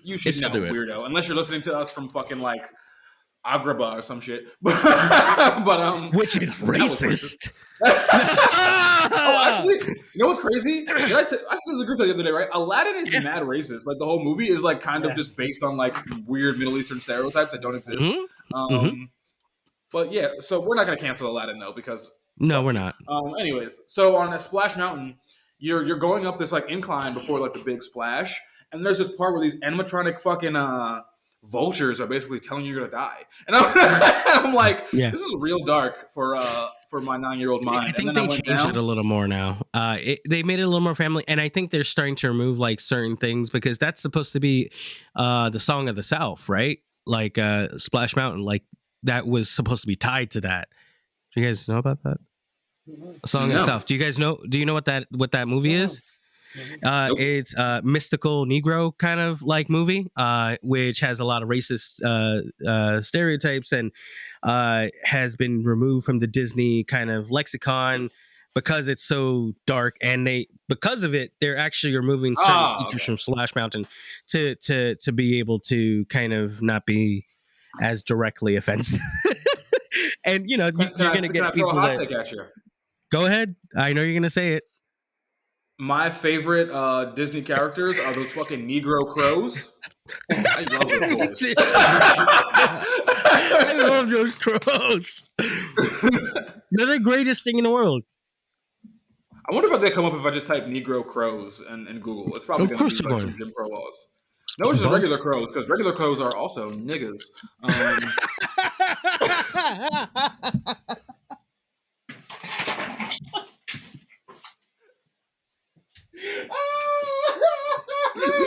you should know, weirdo. Unless you're listening to us from fucking like Agrabah or some shit. but which is racist. Actually, you know what's crazy? I said this a group the other day, right? Aladdin is mad racist. Like the whole movie is like kind of just based on like weird Middle Eastern stereotypes that don't exist. But yeah, so we're not gonna cancel Aladdin though because we're not. Anyways, so on a Splash Mountain, you're going up this like incline before like the big splash, and there's this part where these animatronic fucking vultures are basically telling you you're gonna die, and I'm like, this is real dark for my 9-year-old mind. I think they changed it a little more now. They made it a little more family, and I think they're starting to remove like certain things because that's supposed to be the Song of the South, right? Like Splash Mountain, like that was supposed to be tied to that. Do you guys know about that? Song of the South. Do you guys know? Do you know what that movie is? Nope. It's a mystical Negro kind of like movie, which has a lot of racist stereotypes and has been removed from the Disney kind of lexicon because it's so dark. And because of it, they're actually removing certain features from Splash Mountain to be able to kind of not be as directly offensive. And you're going to get people throw a hot take at you. Go ahead. I know you're going to say it. My favorite Disney characters are those fucking Negro crows. I love those boys. I love those crows. They're the greatest thing in the world. I wonder if they come up if I just type Negro crows and Google. It's probably going to be like some Jim Crow laws. No, it's just regular crows because regular crows are also niggas.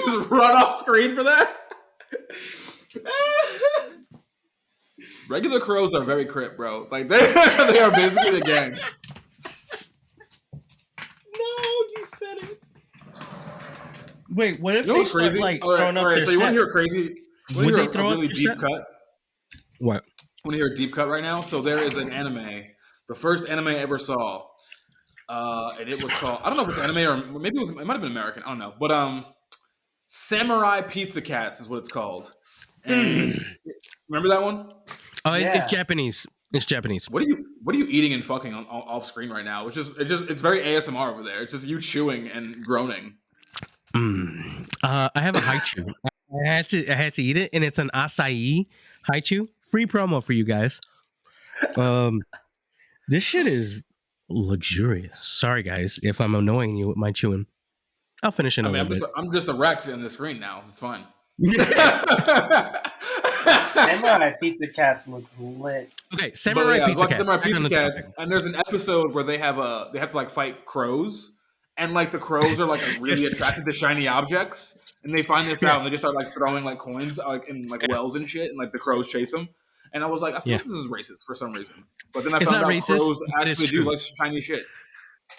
Just run off screen for that. Regular crows are very crip, bro. Like they are basically the gang. No, you said it. Wait, what if they start like throwing up their set? So you want to hear crazy? Would they throw a really deep cut? What? I want to hear a deep cut right now. So there is an anime, the first anime I ever saw. And it was called, I don't know if it's anime or maybe it might have been American. I don't know. But Samurai Pizza Cats is what it's called. And remember that one? Oh, it's Japanese. It's Japanese. What are you eating and fucking off screen right now? It's very ASMR over there. It's just you chewing and groaning. I have a haichu. I had to eat it, and it's an acai haichu. Free promo for you guys. This shit is luxurious. Sorry, guys, if I'm annoying you with my chewing. I'll finish it. I'm just a Rex in the screen now. It's fine. Samurai Pizza Cats looks lit. Okay, Samurai Pizza Cats. And there's an episode where they have to like fight crows, and like the crows are like really attracted to shiny objects, and they find this out, and they just start like throwing like coins like in like wells and shit, and like the crows chase them. And I was like, I feel like this is racist for some reason. But then I found out racist, crows actually do like shiny shit.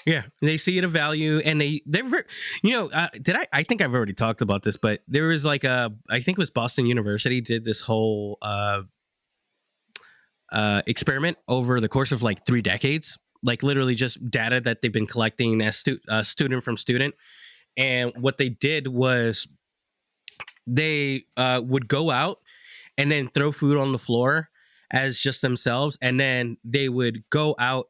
Yeah, they see it a value, and they're very, I think I've already talked about this, but there was like I think it was Boston University did this whole experiment over the course of like 3 decades, like literally just data that they've been collecting as student from student. And what they did was they would go out and then throw food on the floor as just themselves, and then they would go out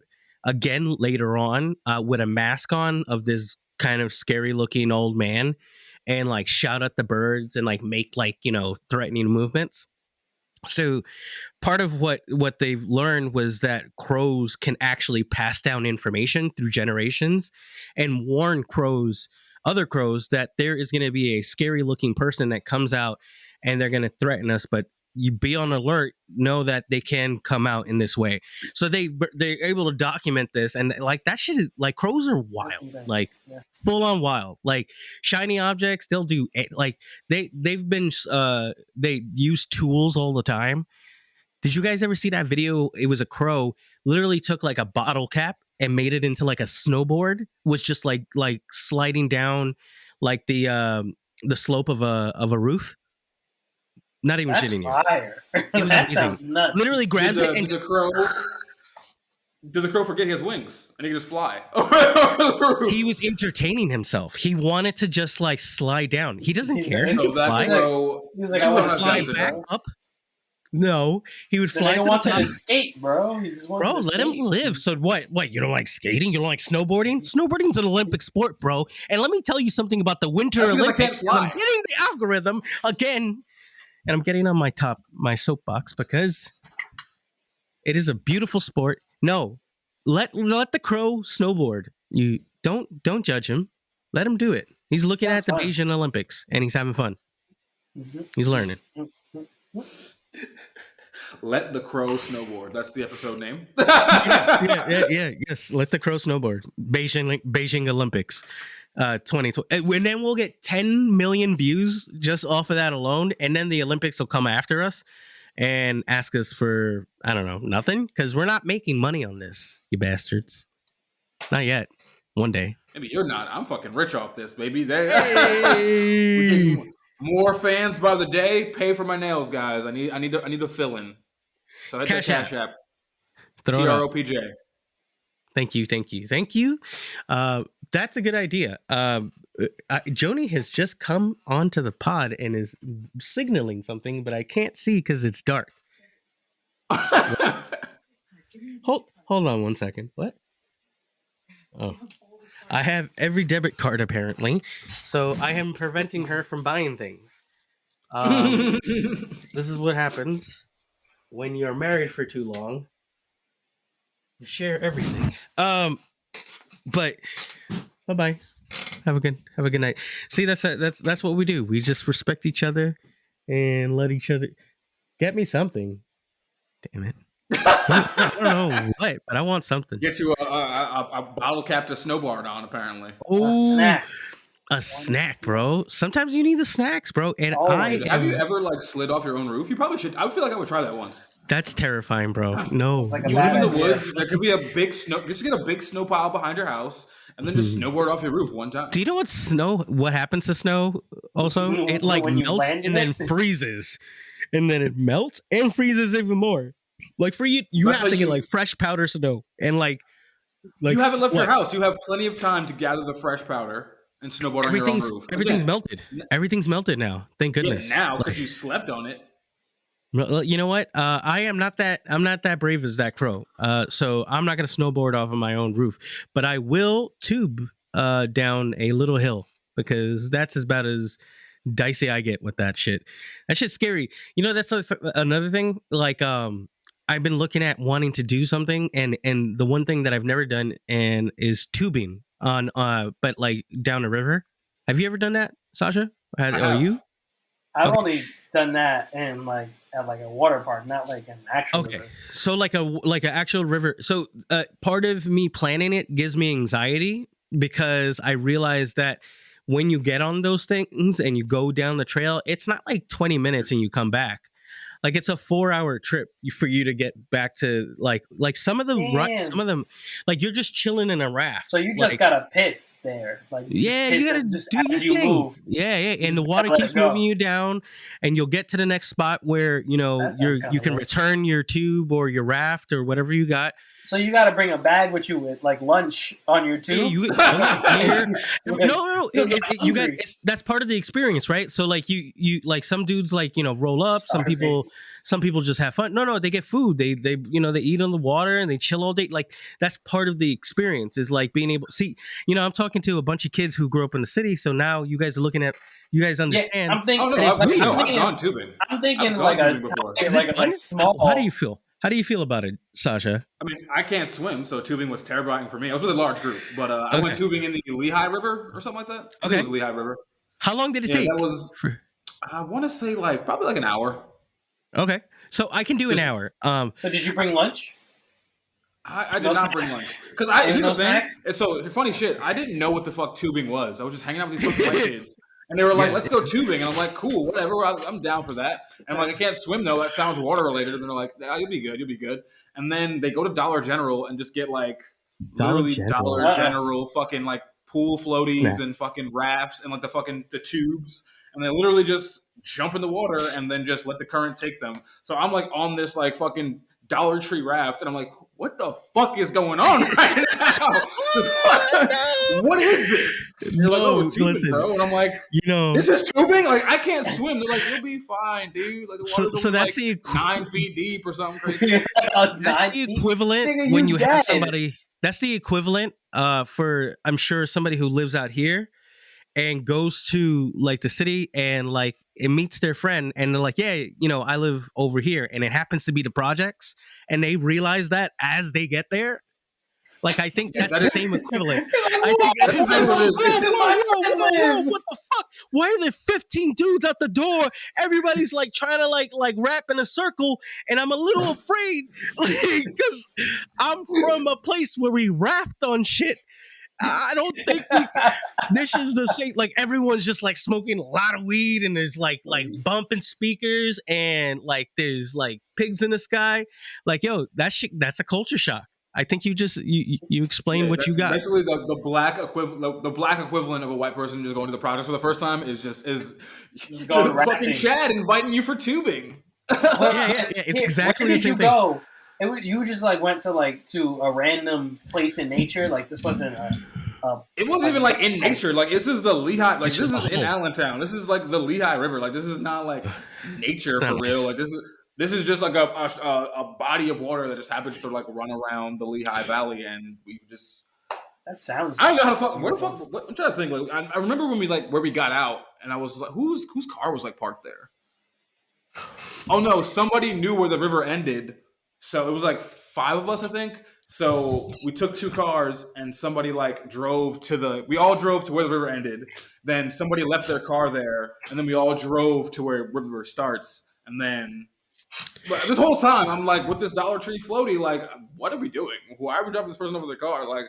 again later on with a mask on of this kind of scary looking old man, and like shout at the birds and like make like, you know, threatening movements. So part of what they've learned was that crows can actually pass down information through generations and warn other crows, that there is going to be a scary looking person that comes out and they're going to threaten us, but you be on alert, know that they can come out in this way. So they're able to document this, and like that shit is like, crows are wild, like full on wild, like shiny objects. They'll do like they use tools all the time. Did you guys ever see that video? It was a crow literally took like a bottle cap and made it into like a snowboard, was just like sliding down like the slope of a roof. Not even That's shitting fire. you. It was That amazing. sounds nuts. Literally grabs it and did the crow forget he has wings and he can just fly? He was entertaining himself. He wanted to just like slide down. He doesn't care. So that fly. crow, He was like, he I would want to fly skate, back bro. up. No, he would fly to the wanted top. to skate, bro. He just wanted Bro, to let him skate. live. So what? What? You don't like skating? You don't like snowboarding? Snowboarding's an Olympic sport, bro. And let me tell you something about the Winter That's because I Olympics. can't fly. I'm getting the algorithm again, and I'm getting on my soapbox because it is a beautiful sport. No, let the crow snowboard. You don't judge him. Let him do it. He's looking That's at the fun. Beijing Olympics and he's having fun. Mhm. He's learning. Let the crow snowboard. That's the episode name. Yes. Let the crow snowboard. Beijing Olympics, 2020, and then we'll get 10 million views just off of that alone, and then the Olympics will come after us and ask us for, I don't know, nothing, because we're not making money on this, you bastards. Not yet. One day. Maybe you're not. I'm fucking rich off this, baby. We're Hey! getting more fans by the day. Pay for my nails, guys. I need to fill in. So hit Cash that Cash App. Throw it up. TROPJ. Thank you. That's a good idea. Joni has just come onto the pod and is signaling something, but I can't see because it's dark. Hold on 1 second. What? Oh, I have every debit card apparently, so I am preventing her from buying things. This is what happens when you're married for too long. You share everything. But bye. Have a good night. See, that's what we do. We just respect each other and let each other get me something. Damn it. I don't know what, but I want something. Get you a bottle cap to snowboard on, apparently. Oh, a snack, bro. Sometimes you need the snacks, bro. And have you ever like slid off your own roof? You probably should. I feel like I would try that once. That's terrifying, bro. No, Like you live in the woods. There could be a big snow. Just get a big snow pile behind your house, and then just snowboard off your roof one time. Do you know what happens to snow? Also, it like melts and then freezes, and then it melts and freezes even more. Like for you have to get like fresh powder snow and like you haven't left your house. You have plenty of time to gather the fresh powder and snowboard on your own roof. Everything's melted. Everything's melted now. Thank goodness. Yeah, now because you slept on it. You know what? I'm not that brave as that crow. So I'm not gonna snowboard off of my own roof, but I will tube down a little hill because that's about as dicey I get with that shit. That shit's scary. You know, that's another thing. Like I've been looking at wanting to do something, and the one thing that I've never done and is tubing on but like down a river. Have you ever done that, Sasha? Are you? I've only done that in like at like a water park, not like an actual river. So like an actual river. So part of me planning it gives me anxiety because I realize that when you get on those things and you go down the trail, it's not like 20 minutes and you come back. Like it's a 4-hour trip for you to get back to like some of the ruts, some of them, like you're just chilling in a raft. So you just gotta piss there, like you gotta do your thing. Move. Yeah, and the water keeps moving you down, and you'll get to the next spot where you can return your tube or your raft or whatever you got. So you got to bring a bag with you with like lunch on your tube. No, that's part of the experience, right? So like you like some dudes like roll up. Starving. Some people just have fun. No, they get food. They eat on the water and they chill all day. Like that's part of the experience. Is like being able see. I'm talking to a bunch of kids who grew up in the city. So now you guys are looking at. You guys understand. Yeah, I'm thinking. I've gone tubing. I'm thinking like a small. How do you feel? How do you feel about it, Sasha? I mean, I can't swim, so tubing was terrifying for me. I was with a large group, but I went tubing in the Lehigh River or something like that. I think it was Lehigh River. How long did it take? That was, I want to say probably like an hour. Okay. So I can do an hour. So did you bring lunch? I did not bring lunch. Because here's the thing. So funny shit, I didn't know what the fuck tubing was. I was just hanging out with these fucking white kids. And they were like, let's go tubing. And I'm like, cool, whatever. I'm down for that. And I'm like, I can't swim, though. That sounds water related. And they're like, you'll be good. And then they go to Dollar General and just get like Dollar General fucking like pool floaties and fucking rafts and like the tubes. And they literally just jump in the water and then just let the current take them. So I'm like on this like fucking Dollar Tree raft, and I'm like, what the fuck is going on right now? What is this? And you're like, we're tubing, bro. And I'm like, this is tubing? Like, I can't swim. They're like, you'll be fine, dude. Like, the water's that's like 9 feet deep or something crazy. That's the equivalent when you have somebody. That's the equivalent for, I'm sure, somebody who lives out here and goes to like the city and like it meets their friend and they're like, yeah, I live over here, and it happens to be the projects, and they realize that as they get there. Like I think that's the same equivalent. I think that's the same equivalent. What the fuck? Why are there 15 dudes at the door? Everybody's like trying to like rap in a circle, and I'm a little afraid because I'm from a place where we raft on shit. I don't think this is the same. Like everyone's just like smoking a lot of weed, and there's like bumping speakers, and like there's like pigs in the sky. Like that's a culture shock. I think you explained what you got. Basically, the black equivalent of a white person just going to the projects for the first time is going fucking Chad inviting you for tubing. Yeah. It's exactly the same thing. You just like went to a random place in nature. Like this wasn't it wasn't even like in nature. Like this is the Lehigh. Like this is in Allentown. This is like the Lehigh River. Like this is not like nature for real. Like this is just like a body of water that just happens to like run around the Lehigh Valley, and we just. That sounds. I don't know how to fuck. Where the fuck? I'm trying to think. Like I remember when where we got out, and I was like, whose car was like parked there? Oh no! Somebody knew where the river ended. So it was like 5 of us, I think. So we took 2 cars, and somebody like we all drove to where the river ended. Then somebody left their car there, and then we all drove to where the river starts. And then this whole time, I'm like, with this Dollar Tree floaty, like, what are we doing? Why are we dropping this person over the car? Like,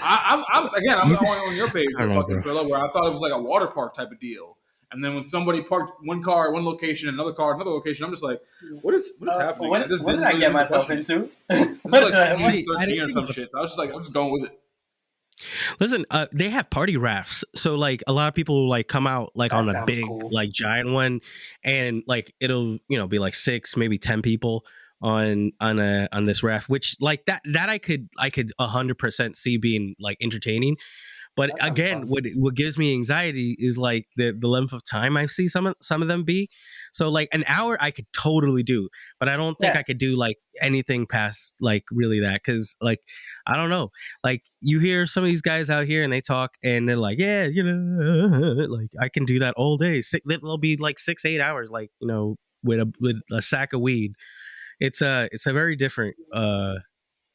I'm on your page, fucking Thrillah, where I thought it was like a water park type of deal. And then when somebody parked one car at one location, another car at another location, I'm just like, what is happening? What did I get myself into? This is like 2013 or some shit. So I was just like, I'm just going with it. Listen, they have party rafts. So like a lot of people like come out like on a big like giant one, and like it'll be like 6, maybe 10 people on this raft, which like that I could 100% see being like entertaining. But again, what gives me anxiety is like the length of time I see some of them be. So like an hour I could totally do, but I don't think I could do like anything past like really that, because like I don't know, like you hear some of these guys out here and they talk and they're like, yeah, like I can do that all day. It'll be like 6-8 hours, like with a sack of weed. It's a very different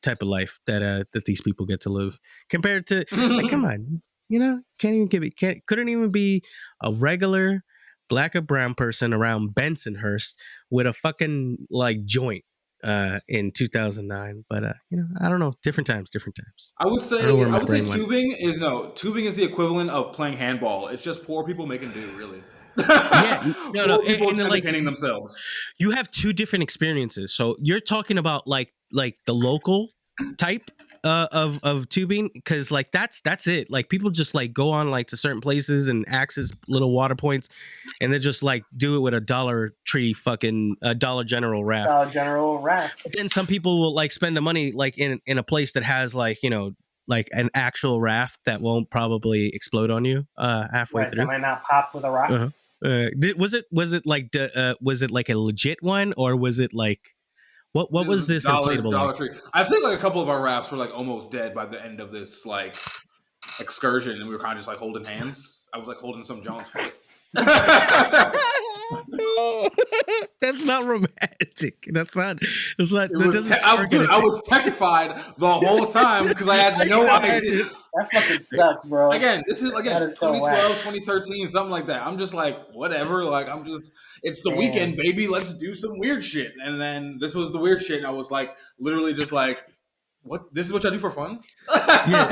type of life that these people get to live compared to like, come on, couldn't even be a regular black or brown person around Bensonhurst with a fucking like joint in 2009. But I don't know, different times. I would say tubing is the equivalent of playing handball. It's just poor people making do, really. Or people entertaining themselves. You have two different experiences. So you're talking about like the local type of tubing, because like that's it. Like people just like go on like to certain places and access little water points, and they just like do it with a Dollar Tree fucking Dollar General raft. Dollar General raft. But then some people will like spend the money like in a place that has like like an actual raft that won't probably explode on you halfway through. That might not pop with a rock. Uh-huh. Was it like a legit one, or was it like what was this inflatable Dollar like? Tree. I think like a couple of our rafts were like almost dead by the end of this like excursion, and we were kind of just like holding hands. I was like holding some John's foot. That's not romantic. That's not. I was petrified the whole time because I had no idea. That fucking sucks, bro. Again, this is 2012, 2013, something like that. I'm just like, whatever. Like, it's the weekend, baby. Let's do some weird shit. And then this was the weird shit, and I was like, literally just like, what? This is what y'all do for fun? Yeah,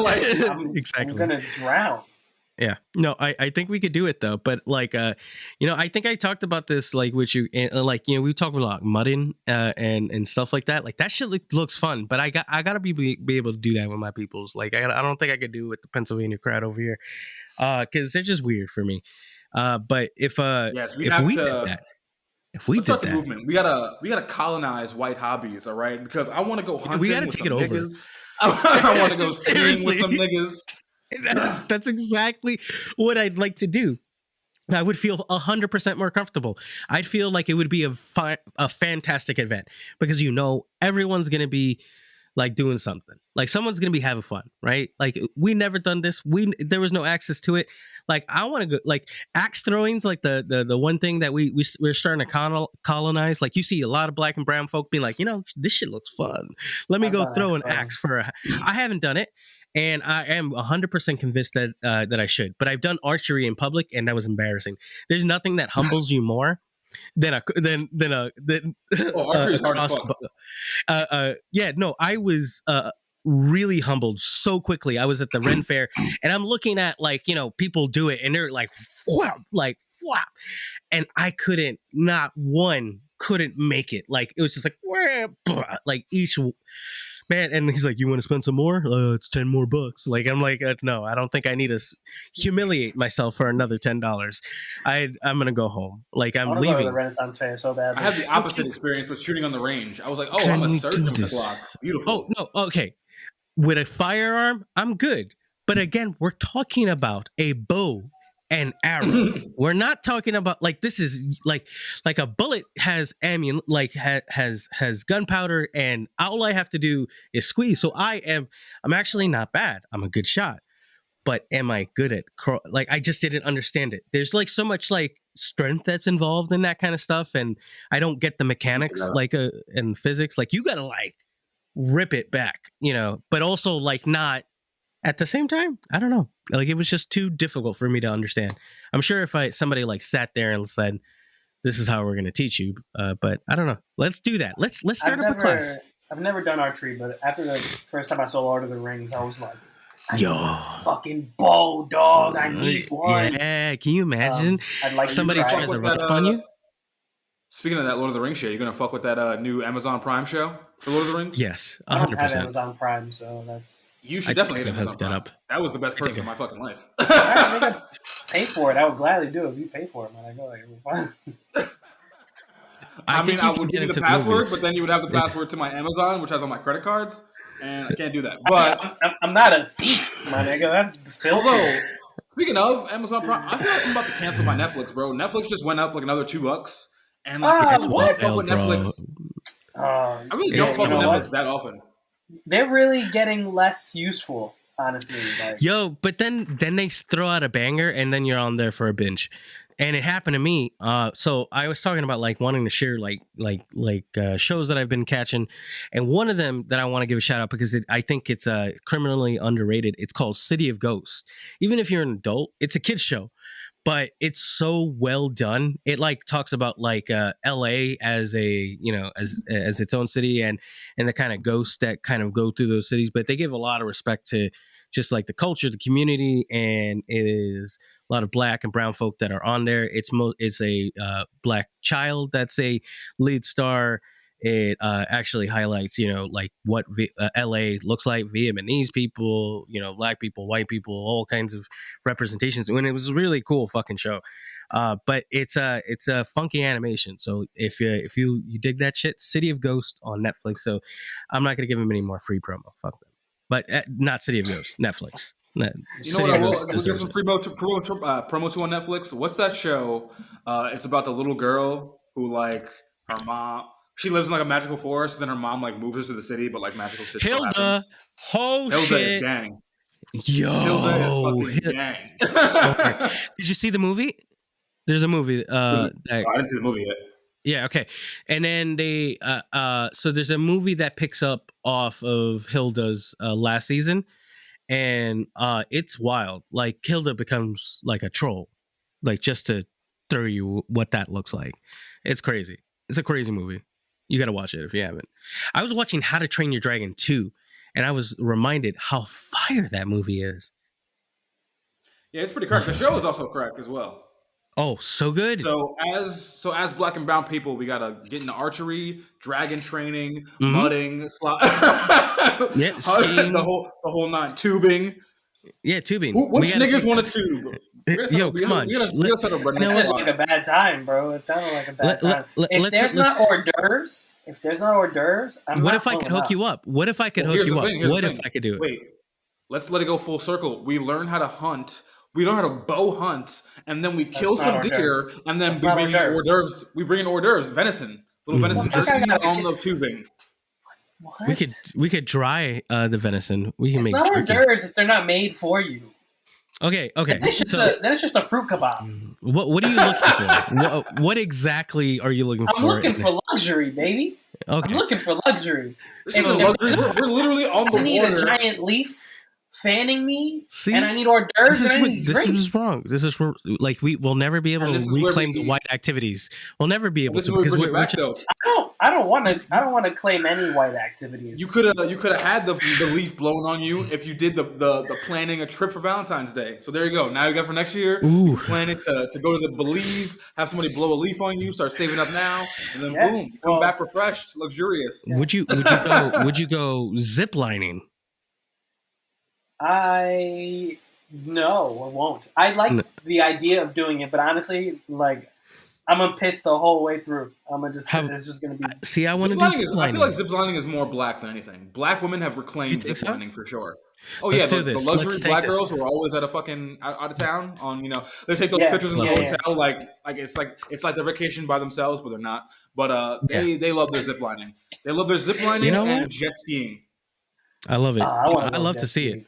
exactly. I'm gonna drown. Yeah, no, I think we could do it though, but like, I think I talked about this like with you, like we talk about mudding and stuff like that. Like that shit looks fun, but I gotta be able to do that with my peoples. Like I don't think I could do it with the Pennsylvania crowd over here, because they're just weird for me. But if we did that, let's start the movement. We gotta colonize white hobbies, all right? Because I want to go hunting. We gotta with take some it over. Niggas. I want to go skiing with some niggas. That's exactly what I'd like to do. I would feel 100% more comfortable. I'd feel like it would be a fantastic event because everyone's gonna be like doing something. Like someone's gonna be having fun, right? Like we never done this. There was no access to it. Like I want to go. Like axe throwing's like the one thing that we're starting to colonize. Like you see a lot of black and brown folk being like, this shit looks fun. Let me go throw an axe for I haven't done it. And I am 100% convinced that I should. But I've done archery in public, and that was embarrassing. There's nothing that humbles you more than archery is hard as fuck. I was really humbled so quickly. I was at the Ren Fair, and I'm looking at like people do it, and they're like whap, and I couldn't make it. Like it was just like each. Man, and he's like, "You want to spend some more? It's $10 more." Like I'm like, no, I don't think I need to humiliate myself for another $10. I'm gonna go home. Like I'm leaving. Go to the Renaissance Fair so bad. I had the opposite experience with shooting on the range. I was like, I'm a surgeon with the Glock. Beautiful. Oh no, okay. With a firearm, I'm good. But again, we're talking about a bow and arrow. We're not talking about like this is like a bullet has ammunition, like has gunpowder, and all I have to do is squeeze. So I'm actually not bad. I'm a good shot, but am I good at like I just didn't understand it. There's like so much like strength that's involved in that kind of stuff, and I don't get the mechanics like in physics. Like you gotta like rip it back, but also like not. At the same time, I don't know. Like it was just too difficult for me to understand. I'm sure if somebody like sat there and said, "This is how we're going to teach you," but I don't know. Let's do that. Let's start up a class. I've never done archery, but after the first time I saw Lord of the Rings, I was like, I need a fucking bow, dog. I need one. Yeah, can you imagine? I'd like somebody tries to run up on you. Speaking of that Lord of the Rings shit, you gonna fuck with that new Amazon Prime show for Lord of the Rings? Yes, 100%. I don't have Amazon Prime, so that's. You should definitely get Amazon Prime. That was the best purchase of my fucking life. I pay for it. I would gladly do it if you pay for it, man. I go like, I mean, I would give you the password, but then you would have the password to my Amazon, which has all my credit cards, and I can't do that. But I'm not a thief, my nigga. That's filthy. Although, speaking of Amazon Prime, I feel like I'm about to cancel my Netflix, bro. Netflix just went up like another $2. And like, I really don't fuck with Netflix. I really don't fuck with Netflix that often. They're really getting less useful, honestly. Like. Yo, but then they throw out a banger, and then you're on there for a binge. And it happened to me. So I was talking about like wanting to share like shows that I've been catching, and one of them that I want to give a shout out because I think it's criminally underrated. It's called City of Ghosts. Even if you're an adult, it's a kids show. but it's so well done. It like talks about like LA as a, as its own city, and the kind of ghosts that kind of go through those cities, but they give a lot of respect to just like the culture, the community, and it is a lot of black and brown folk that are on there. It's a black child that's a lead star. It actually highlights, like what LA looks like, Vietnamese people, black people, white people, all kinds of representations. And it was a really cool fucking show. But it's a funky animation. So if you dig that shit, City of Ghosts on Netflix. So I'm not gonna give him any more free promo. Fuck them. But not City of Ghosts, Netflix. You know what? I will give some free promo to on Netflix. What's that show? It's about the little girl who like her mom. She lives in like a magical forest. And then her mom like moves her to the city, but like magical shit still happens. Oh Hilda shit! is gang. Yo, Hilda is fucking gang. Did you see the movie? There's a movie. I didn't see the movie yet. Yeah, okay. And then they so there's a movie that picks up off of Hilda's last season, and it's wild. Like Hilda becomes like a troll, like just to throw you what that looks like. It's crazy. It's a crazy movie. You got to watch it if you haven't. I was watching How to Train Your Dragon 2, and I was reminded how fire that movie is. Yeah, it's pretty correct. The show is also correct as well. Oh, so good. So as black and brown people, we gotta get into archery, dragon training, mudding, skiing, the whole nine, tubing. Yeah, tubing. Which niggas want to tube? Yo, come on. It sounded like a bad time, bro. It sounded like a bad time. If there's not hors d'oeuvres, what if I could hook you up? What if I could hook you up? What if I could do it? Wait, let's let it go full circle. We learn how to hunt. We learn how to bow hunt, and then we kill some deer, and then we bring in hors d'oeuvres. We bring in hors d'oeuvres, venison, little venison jerky on the tubing. What? We could dry the venison. We can make not jerky. Hors d'oeuvres if they're not made for you. Okay. Then it's just a fruit kebab. What are you looking for? what exactly are you looking for? I'm looking for luxury, baby. Okay. I'm looking for luxury. This is luxury. We're literally on the water. I need a giant leaf fanning me, and I need hors d'oeuvres, and I need drinks. This is wrong. This is where, like, we'll never be able to reclaim the white activities. We'll never be able to because we're just. I don't want to claim any white activities. You could have had the leaf blown on you if you did the planning a trip for Valentine's Day. So there you go. Now you got for next year. You plan it to go to the Belize, have somebody blow a leaf on you, start saving up now, and then boom, come back refreshed, luxurious. Yeah. Would you go zip lining? I won't. I like the idea of doing it, but honestly, like, I'm gonna piss the whole way through. It's just gonna be. See, I want to do zip lining. I feel like zip lining is more black than anything. Black women have reclaimed zip lining for sure. Oh Let's yeah, do this. The luxury black girls who are always at a fucking out of town on, they take those pictures in the hotel like it's like their vacation by themselves, but they're not. But they love their zip lining. They love their zip lining and jet skiing. I love it. I love to see it.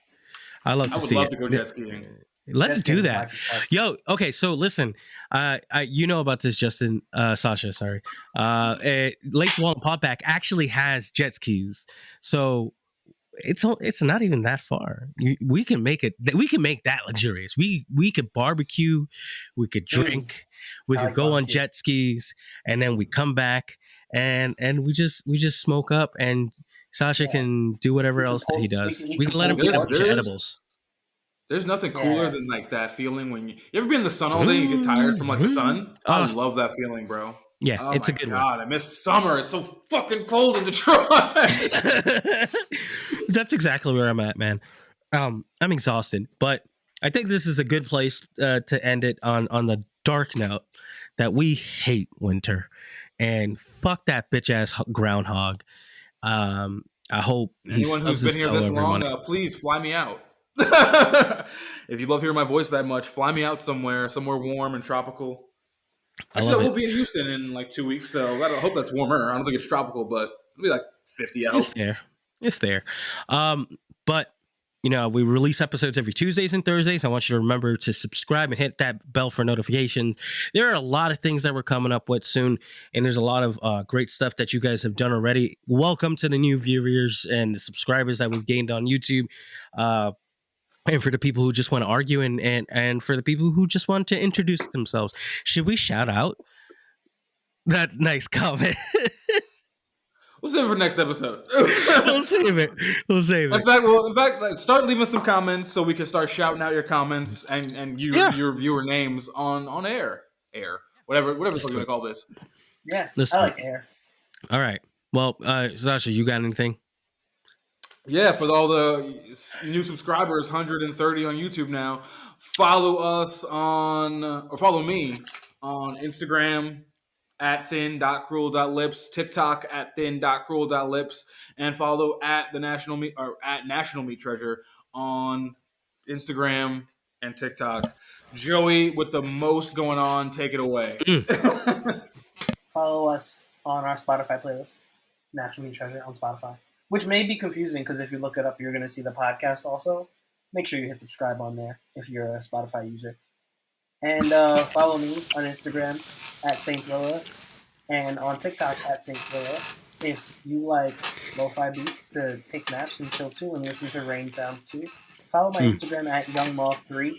I love to see it. I would love to go jet skiing. Let's do that. Yo, okay, so listen, you know about this, Justin, Sasha, sorry. Lake Walton Potback actually has jet skis. So it's not even that far. We can make that luxurious. We could barbecue, we could drink, we could go on jet skis, and then we come back and we just smoke up, and Sasha can do whatever else that he does. We can let him eat a bunch of edibles. There's nothing cooler than like that feeling when you ever be in the sun all day and you get tired from like the sun. I love that feeling, bro. Yeah, it's a good one. I miss summer. It's so fucking cold in Detroit. That's exactly where I'm at, man. I'm exhausted, but I think this is a good place to end it on the dark note that we hate winter and fuck that bitch ass groundhog. I hope anyone who's been here this long, please fly me out. If you love hearing my voice that much, fly me out somewhere warm and tropical. I said we'll be in Houston in like 2 weeks, so I hope that's warmer. I don't think it's tropical, but it'll be like 50 out. It's there. But we release episodes every Tuesdays and Thursdays. I want you to remember to subscribe and hit that bell for notifications. There are a lot of things that we're coming up with soon, and there's a lot of great stuff that you guys have done already. Welcome to the new viewers and the subscribers that we've gained on YouTube. and for the people who just want to argue, and for the people who just want to introduce themselves. Should we shout out that nice comment? We'll save it for next episode. We'll save it. In fact, start leaving some comments so we can start shouting out your comments and your viewer names on air, whatever you want to call this. Yeah, I like air. All right. Well, Sasha, you got anything? Yeah, for all the new subscribers, 130 on YouTube now. Follow me on Instagram at thin.cruel.lips, TikTok at thin.cruel.lips, and follow at National Meat Treasure on Instagram and TikTok. Joey, with the most going on, take it away. Follow us on our Spotify playlist, National Meat Treasure on Spotify, which may be confusing because if you look it up, you're going to see the podcast also. Make sure you hit subscribe on there if you're a Spotify user. And follow me on Instagram at Thrillah and on TikTok at Thrillah. If you like lo-fi beats to take naps and chill to and listen to rain sounds too, follow my Instagram at Youngmoth3.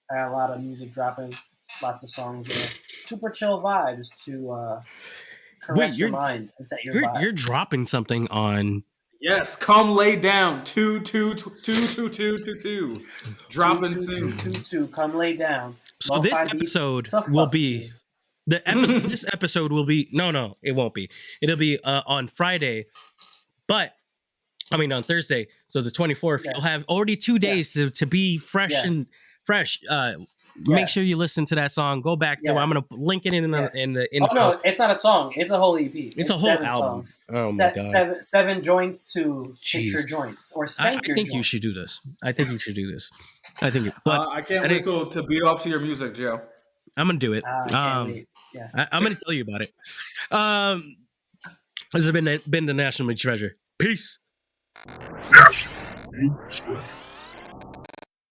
I got a lot of music dropping, lots of songs there. Super chill vibes to caress your mind and set your vibe. You're dropping something on... Yes, come lay down. 2222222. Dropping soon. 222. Come lay down. So this episode will be this episode will be no, it won't be. It'll be on Friday, but I mean on Thursday. So the 24th, you'll have already 2 days to be fresh and fresh. Make sure you listen to that song. Go back to it. I'm gonna link it in the. No, it's not a song. It's a whole EP. It's a whole album. Songs. Oh my god! Seven joints to hit your joints or spank your joints. You should do this. I think you should do this. I can't wait to beat off to your music, Joe. I'm gonna do it. I'm gonna tell you about it. This has been the National Meat Treasure. Peace.